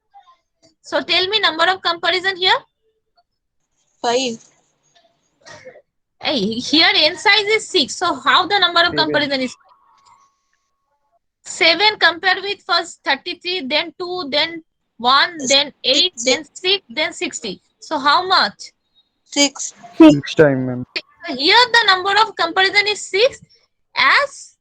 So tell me number of comparison here. 5. Hey, here n size is 6. So how the number of 7. comparison is 7 compared with first 33, then 2, then 1, then 8, then 6, then 60. So how much? 6. 6 time, ma'am. Here the number of comparison is 6 as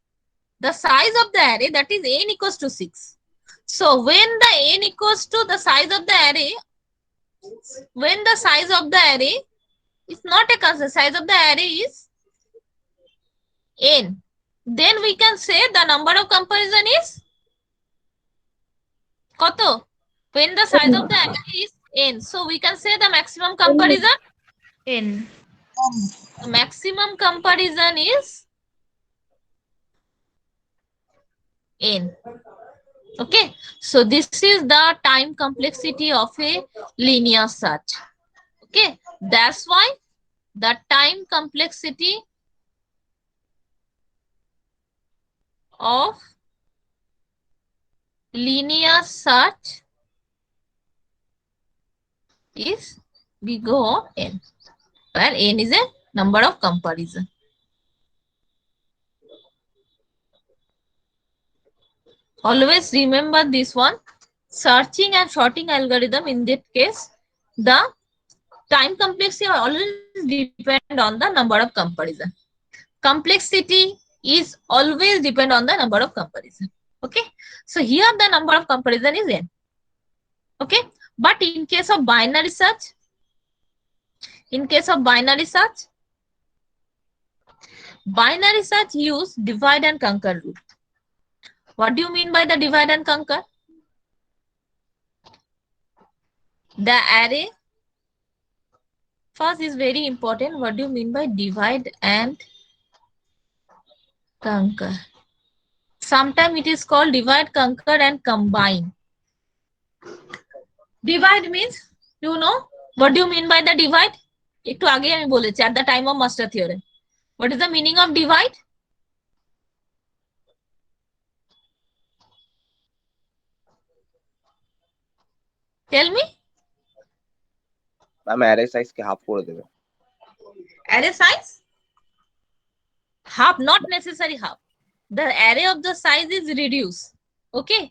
the size of the array, that is n equals to 6. So when the n equals to the size of the array, when the size of the array is not a constant, size of the array is n, then we can say the number of comparison is কত? When the size of the array is n, so we can say the maximum comparison n. maximum comparison is n. Okay, so this is the time complexity of a linear search. Okay, that's why the time complexity of linear search is big O of n, where n is a number of comparison. Always remember this one. Searching and sorting algorithm, in that case, the time complexity always depend on the number of comparison. Complexity is always depend on the number of comparison. Okay. So here the number of comparison is n. Okay. But in case of binary search, binary search use divide and conquer rule. What do you mean by the divide and conquer? The array first is very important. What do you mean by divide and conquer? Sometimes it is called divide, conquer, and combine. Divide means, you know, what do you mean by the divide? একটু আগে আমি বলেছি at the time of master theorem. What is the meaning of divide? Tell me. Ma'am array size के half করে দেবে। Array size? Half, not necessary half. The array of the size is reduced. Okay?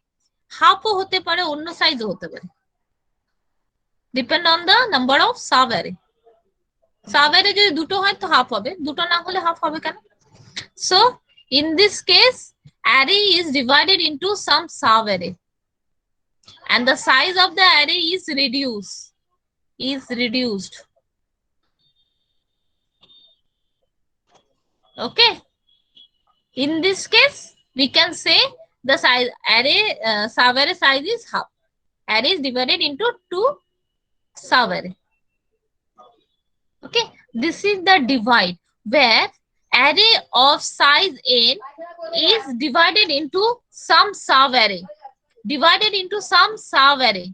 Half ও হতে পারে, অন্য size ও হতে পারে। Depend on the number of sub array. Sub array যদি দুটো হয় তো half হবে, দুটো না হলে half হবে কেন? So in this case, array is divided into some sub array, and the size of the array is reduced. Okay. In this case, we can say the size array sub array size is half. Array is divided into 2 sub array. Okay, this is the divide where array of size n is divided into some sub array.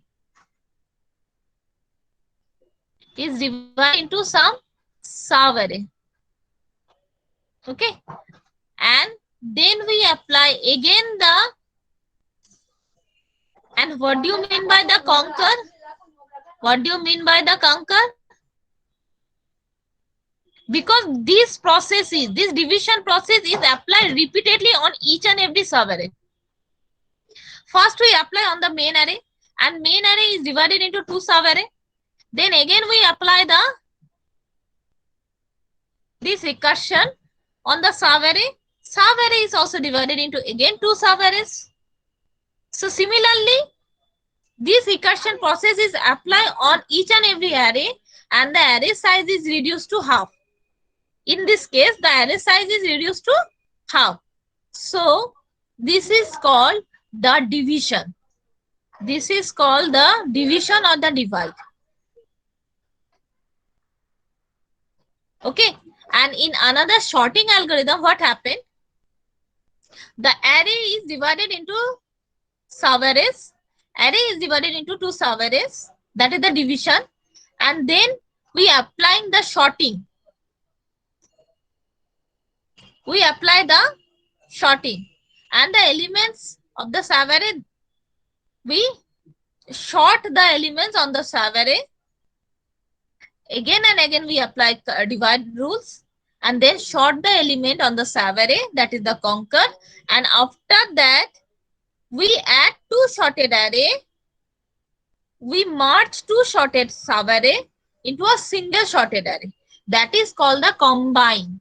is divided into some sub-array. Okay, and then we apply again the, and what do you mean by the conquer? What do you mean by the conquer? Because this division process is applied repeatedly on each and every sub-array. First we apply on the main array, and main array is divided into two sub-array. Then again we apply this recursion on the sub-array. Sub-array is also divided into again two sub-arrays. So similarly, this recursion process is applied on each and every array, and the array size is reduced to half. In this case, the array size is reduced to half. So this is called the division. This is called the division or the divide. Okay. And in another sorting algorithm, what happened? The array is divided into sub-arrays. Array is divided into two sub-arrays. That is the division. And then we applying the sorting. We apply the sorting. And the elements of the sub-array, we sort the elements on the sub-array. Again and again we apply divide rules, and then sort the element on the sub-array, that is the conquer. And after that, we add two sorted array. We merge two sorted sub-array into a single sorted array. That is called the combine.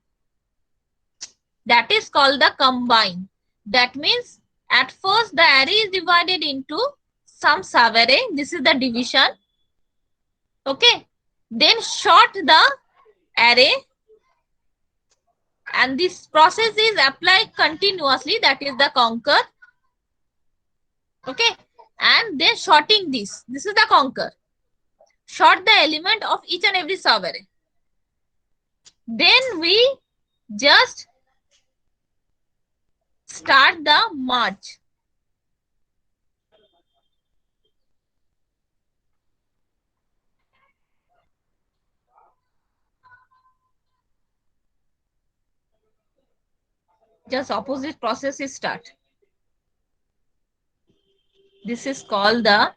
That is called the combine. That means at first the array is divided into some sub-array. This is the division. Okay. Then sort the array, and this process is applied continuously, that is the conquer. Okay, and then sorting this is the conquer. Sort the element of each and every sub-array. Then we just start the merge. Just opposite process is start. This is called the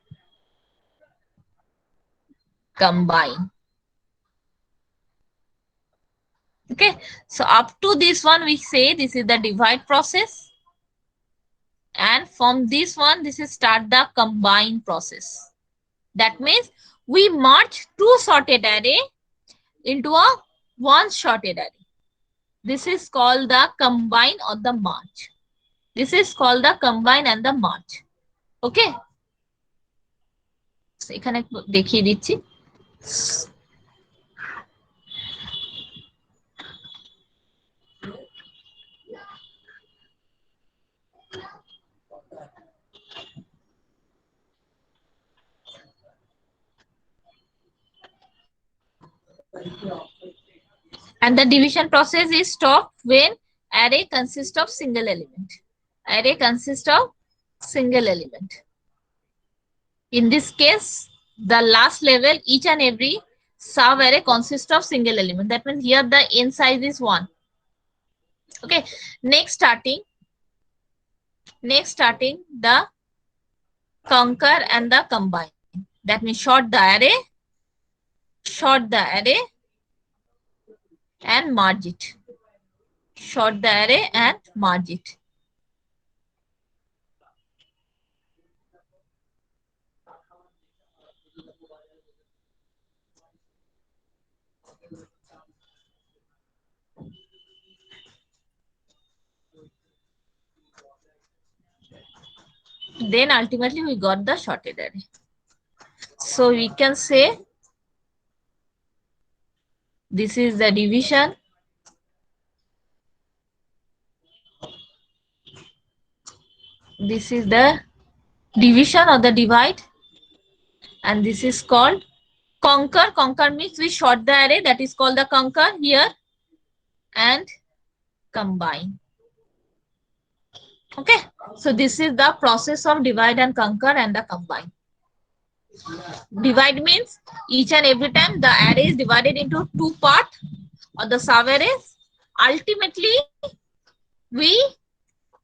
combine. Okay, so up to this one we say this is the divide process, and from this one this is start the combine process. That means we merge two sorted array into a one sorted array. This is called the combine or the merge. This is called the combine and the merge. Okay, so এখানে দেখিয়ে দিচ্ছি. And the division process is stopped when array consists of single element. Array consists of single element. In this case, the last level, each and every sub-array consists of single element. That means here the n size is 1. Okay, next starting the conquer and the combine. That means sort the array and merge it. Sort the array and merge it. Then ultimately we got the sorted array. So we can say this is the division. This is the division or the divide. And this is called conquer. Conquer means we sort the array, that is called the conquer here. And combine. Okay, so this is the process of divide and conquer and the combine. Divide means each and every time the array is divided into two parts or the sub-arrays. Ultimately, we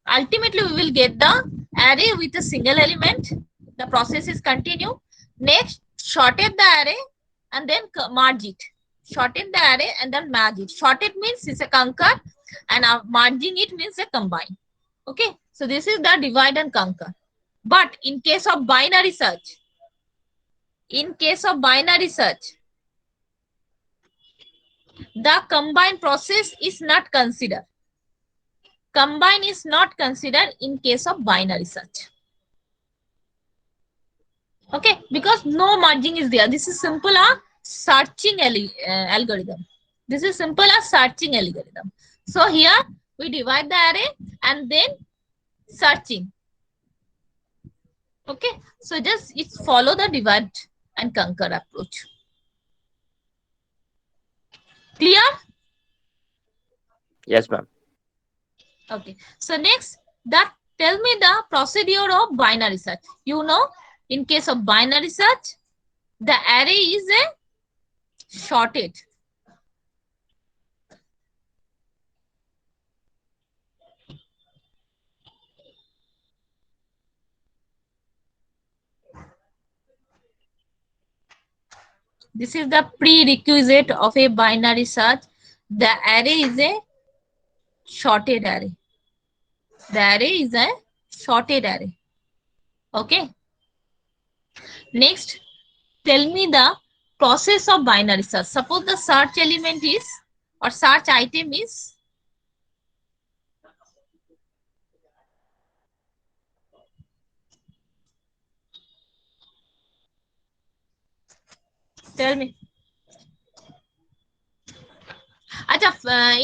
we will get the array with a single element. The process is continue. Next, shorten the array and then merge it. Shorten the array and then merge it. Shorten means it's a conquer, and merging it means a combine. Okay, so this is the divide and conquer. But in case of binary search, the combine process is not considered. Combine is not considered in case of binary search. Okay, because no merging is there. This is simple searching algorithm. This is simple as searching algorithm. So here we divide the array and then searching. Okay, so just it's follow the divide and conquer approach. Clear? Yes, ma'am. Okay, so next, tell me the procedure of binary search. You know, in case of binary search, the array is a sorted. This is the prerequisite of a binary search. The array is a sorted array. The array is a sorted array. Okay. Next, tell me the process of binary search. Suppose the search element is or search item is tell me.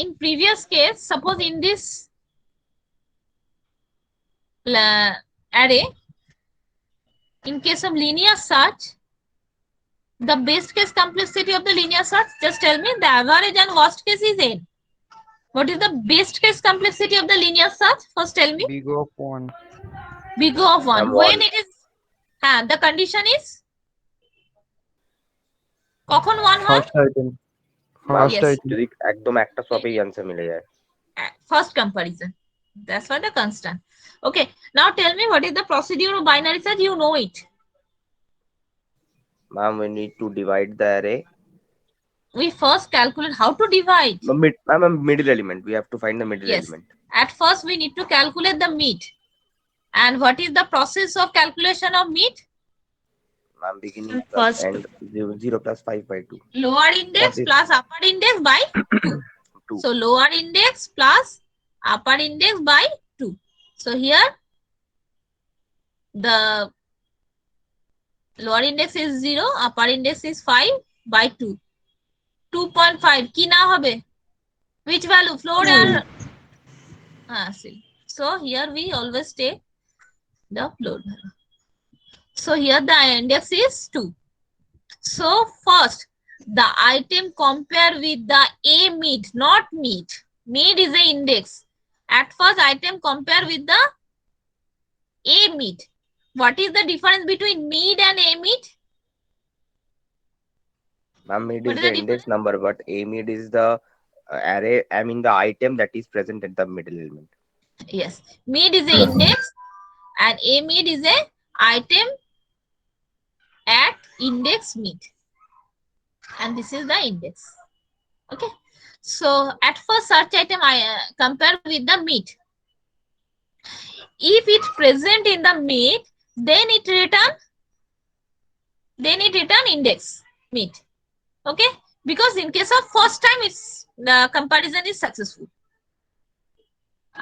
In previous case, suppose in this array, in case of linear search, the best case complexity of the linear search, just tell me the average and worst case is n. What is the best case complexity of the linear search? First tell me. Big of 1. Big O of 1. Ma'am, When one. it is, the condition is কখন 1 হয়? First item. Ma'am First Yes. item. যদি একদম একটা শপেই answer মিলে যায়। First comparison. That's what the constant. Okay. Now tell me what is the procedure of binary search? You know it. Ma'am, we need to divide the array. We first calculate how to divide. Ma'am, middle element. We have to find the middle Yes. element. At first, we need to calculate the mid. And what is the process of calculation of mid? Ma'am, beginning plus First. end 0 plus 5/2. Lower index What is- plus upper index by 2. 2. So lower index plus upper index by 2. So here the lower index is 0, upper index is 5 by 2. 2.5 কি না হবে? Which value? Floor and see. So here we always take the floor value. So here the index is 2. So first the item compare with the A mid, not mid. Mid is a index. At first item compare with the A mid. What is the difference between mid and A mid? Ma'am, mid What is is the the index number, but a mid is the array. I mean the item that is present at the middle element. Yes, mid is a index and A mid is a item at index mid. And this is the index. Okay. So at first search item I compare with the mid. If it present in the mid, then it return index mid. Okay, because in case of first time it's the comparison is successful.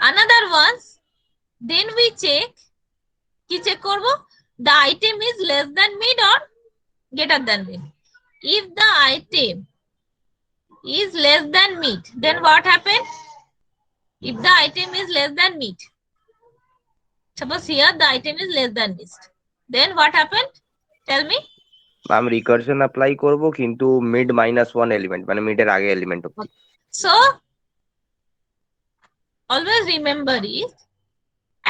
Another ones, then we check ki check korbo the item is less than mid or greater than mid. If the item is less than mid, then what happened? If the item is less than mid, suppose here the item is less than mid, then what happened? Tell me. Ma'am, recursion apply করব কিন্তু mid -1 element মানে mid এর আগে element অবধি। So always remember it.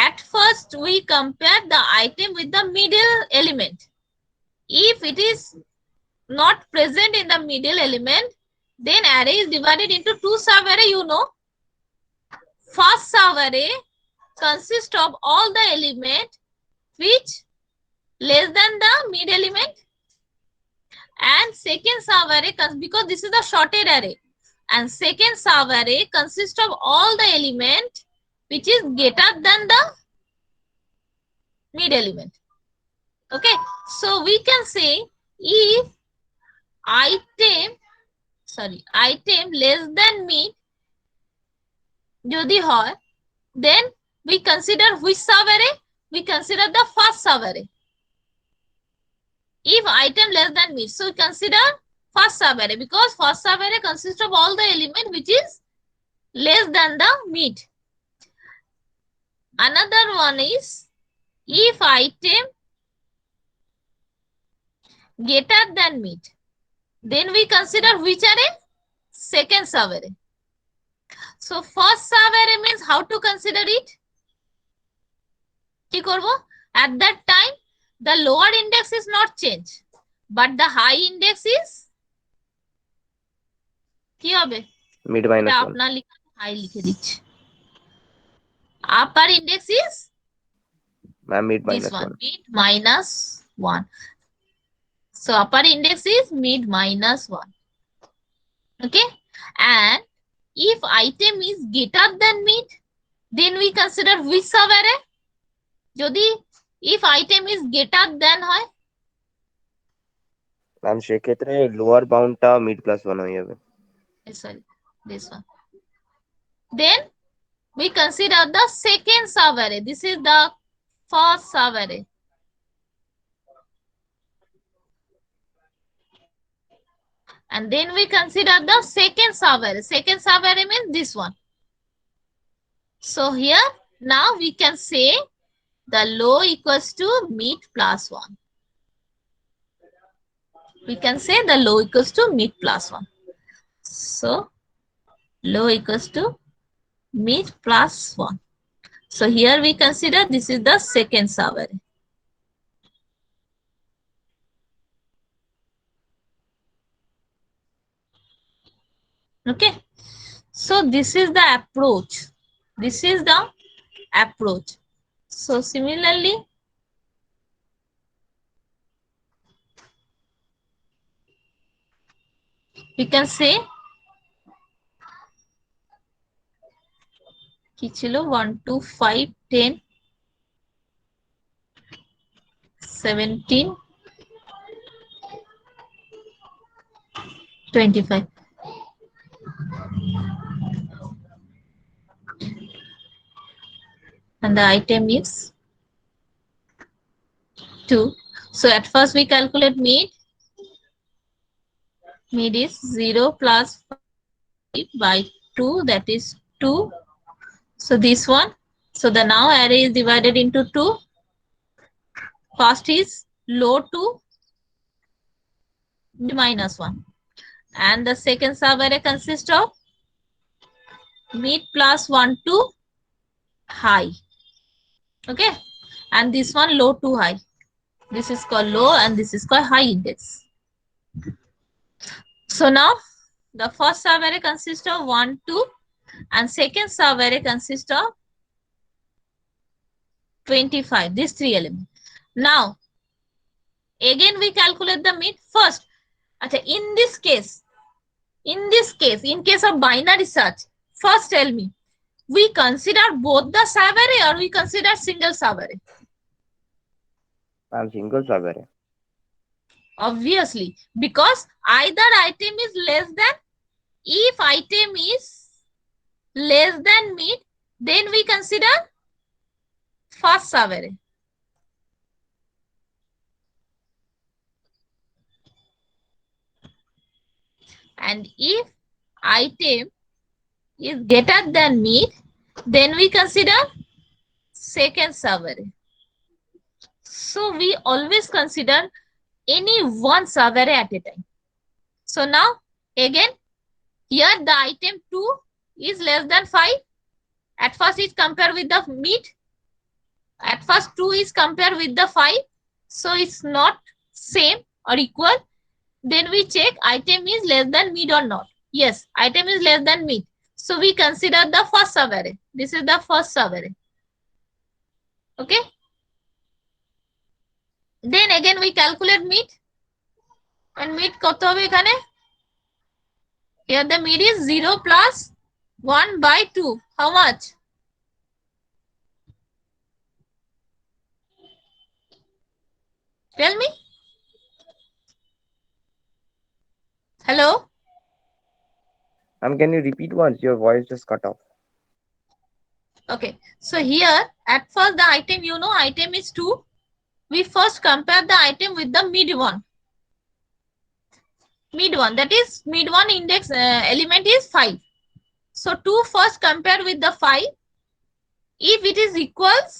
At first we compare the item with the middle element. If it is not present in the middle element, then array is divided into two sub-array, you know. First sub-array consists of all the element which less than the mid element, and second sub-array, because this is the shorted array, and second sub-array consists of all the element which is greater than the mid element. Okay, so we can say if item less than mid যদি হয়, then we consider which sub-array? We consider the first sub-array. If item less than mid, so we consider first sub-array, because first sub-array consists of all the element which is less than the mid. Another one is if item greater than mid, then we consider which array? Second sub-array. So first sub-array means how to consider it? কি করব? At that time, the lower index is not changed, but the high index is কি হবে? Mid minus 1. আপনার high লিখে দিচ্ছি। Upper index is Ma'am, mid this minus one, 1. mid minus 1. So upper index is mid minus 1. Okay, and if item is greater than mid, then we consider which sub-array? যদি if item is greater than হয়, Ma'am, সেক্ষেত্রে lower boundটা mid plus 1 হয়ে যাবে। sorry, this one. Then we consider the second sub-array. This is the first sub-array. And then we consider the second sub-array. Second sub-array means this one. So here, now we can say the low equals to mid plus 1. We can say the low equals to mid plus 1. So low equals to mid plus 1. So here we consider this is the second sub-array. Okay, so this is the approach. This is the approach. So similarly, we can say কি ছিল 1 2 5 10 17 25. And the item is 2. So at first we calculate mid. Mid is 0 plus 5 by 2, that is 2. So this one. So the now array is divided into 2. First is low 2, mid minus 1. And the second sub-array consists of mid plus 1 to high. Okay, and this one low to high. This is called low and this is called high index. So now the first sub-array consists of 1 2, and second sub-array consists of 25. These three elements. Now again we calculate the mid first. In case of binary search, first tell me, we consider both the sub-array or we consider single sub-array? Ma'am, single sub-array. Obviously, because either item is less than, if item is less than mid, then we consider first sub-array. And if item is greater than mid, then we consider second sub-array. So we always consider any one sub-array at a time. So now again, here the item 2 is less than 5. At first it compare with the mid. At first 2 is compared with the 5. So it's not same or equal, then we check item is less than mid or not. Yes, item is less than mid. So we consider the first subarray. This is the first subarray. Okay. Then again we calculate mid. And mid কত হবে এখানে? Here the mid is 0 plus 1 by 2. How much? Tell me. Hello? Can you repeat once? Your voice just cut off. Okay. So here at first the item, item is 2. We first compare the item with the mid one. Mid one, that is mid one index element is 5. So 2 first compare with the 5. If it is equals,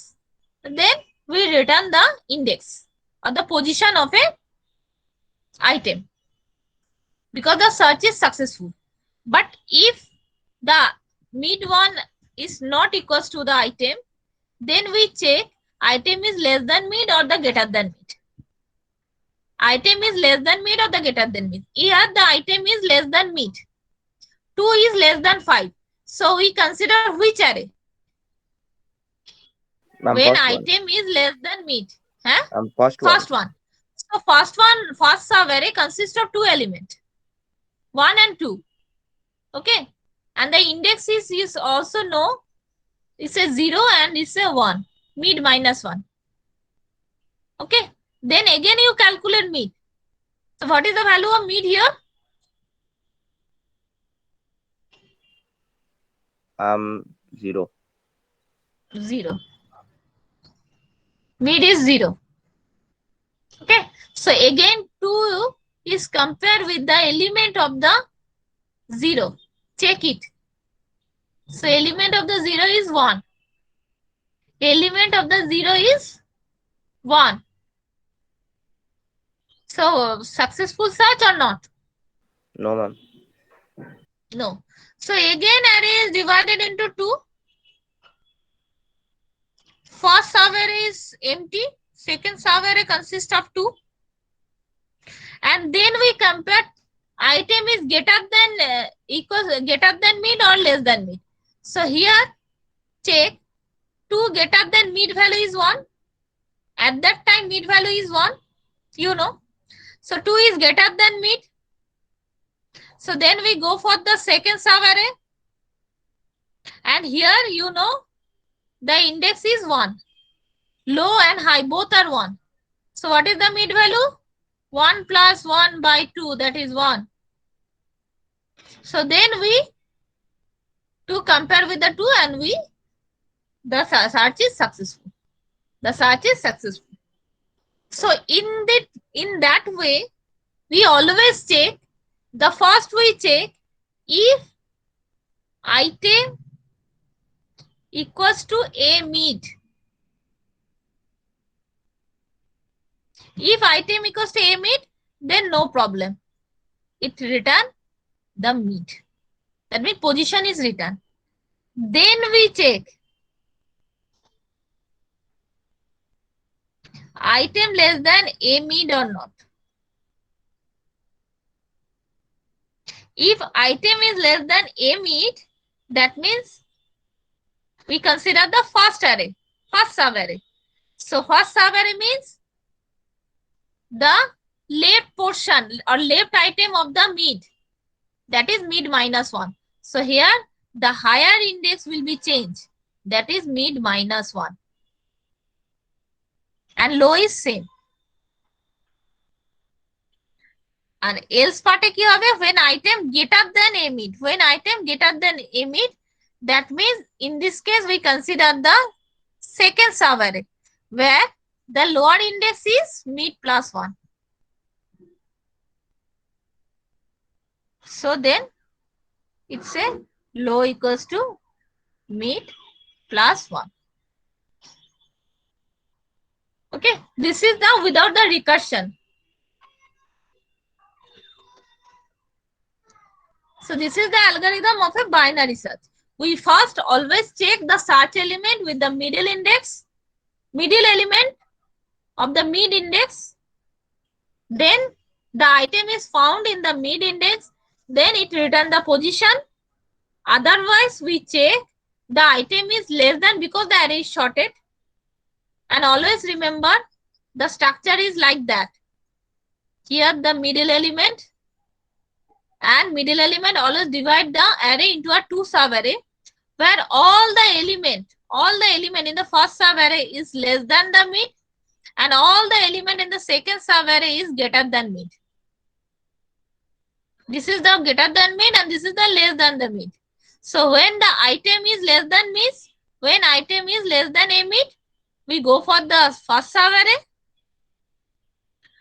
then we return the index or the position of a item because the search is successful. But if the mid one is not equals to the item, then we check item is less than mid or the greater than mid. Item is less than mid or the greater than mid. Here the item is less than mid. 2 is less than 5. So we consider which array? When item is less than mid. Huh? First one. So first subarray consists of 2 elements. 1 and 2. Okay. And the index is also it's a 0 and it's a 1. Mid minus 1. Okay. Then again you calculate mid. So what is the value of mid here? 0. 0. Mid is 0. Okay. So again 2 is compared with the element of the 0. Check it. So element of the 0 is 1. Element of the 0 is 1. So successful search or not? No, ma'am. No. So again array is divided into 2. First subarray is empty. Second subarray consists of 2. And then we compare item is greater than mid or less than mid. So here check 2 greater than mid value is 1. At that time mid value is 1. So 2 is greater than mid. So then we go for the second subarray. And here the index is 1. Low and high both are 1. So what is the mid value? 1 plus 1 by 2, that is 1. So then we compare with the 2 and the search is successful. The search is successful. So in that way, we always check. The first we check if item equals to a mid. If item equals to a mid, then no problem. It return the mid. That means position is returned. Then we check item less than a mid or not. If item is less than a mid, that means we consider the first array, first subarray. So first subarray means the left portion or left item of the mid. That is mid minus 1. So here the higher index will be changed. That is mid minus 1. And low is same. And else part কি হবে? When item greater than a mid. When item greater than a mid, that means in this case we consider the second subarray where the lower index is mid plus 1. So then it's a low equals to mid plus 1. Okay, this is now without the recursion. So this is the algorithm of a binary search. We first always check the search element with the middle element of the mid index. then the item is found in the mid index, then it return the position. Otherwise, we check the item is less than because the array is sorted. And always remember the structure is like that. Here the middle element and middle element always divide the array into a two sub array where all the element in the first sub array is less than the mid and all the element in the second sub array is greater than mid. This is the greater than mid and this is the less than the mid. So when the item is less than mid, when item is less than a mid, we go for the first sub array.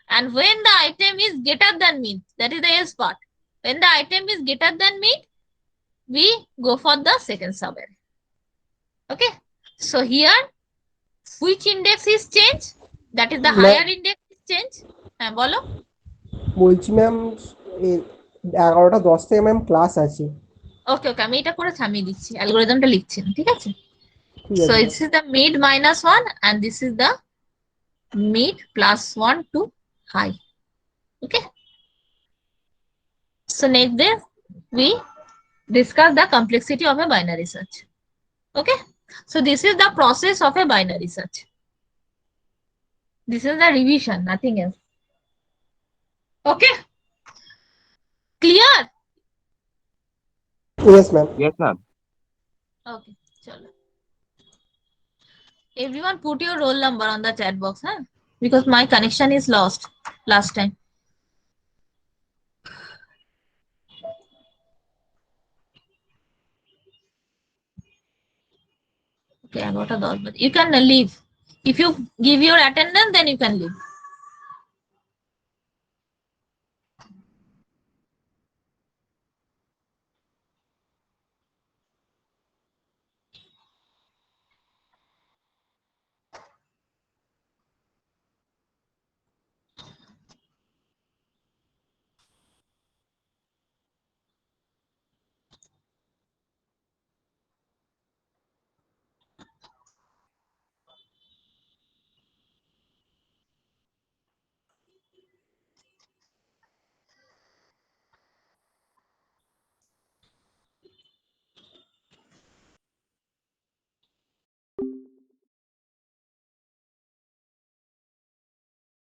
And when the item is greater than mid, that is the S part. When the item is greater than mid, we go for the second sub array. Okay. So here, which index is changed? That is the higher index is changed. বলো বলছি ma'am 11টা 10 থেকে ma'am class আছে। ওকে ওকে আমি এটা করে থামিয়ে দিচ্ছি, অ্যালগরিদমটা লিখছি না, ঠিক আছে? ঠিক So আছে this is the mid minus 1 and this is the mid plus 1 to high. Okay. So next day we discuss the complexity of a binary search. Okay. So this is the process of a binary search. This is the revision, nothing else. Okay. Clear? Yes ma'am. Yes, ma'am. Okay. Chalo. Everyone put your roll number on the chat box, huh? Because my connection is lost last time. Okay, I got a dot, but you can leave. If you give your attendance, then you can leave.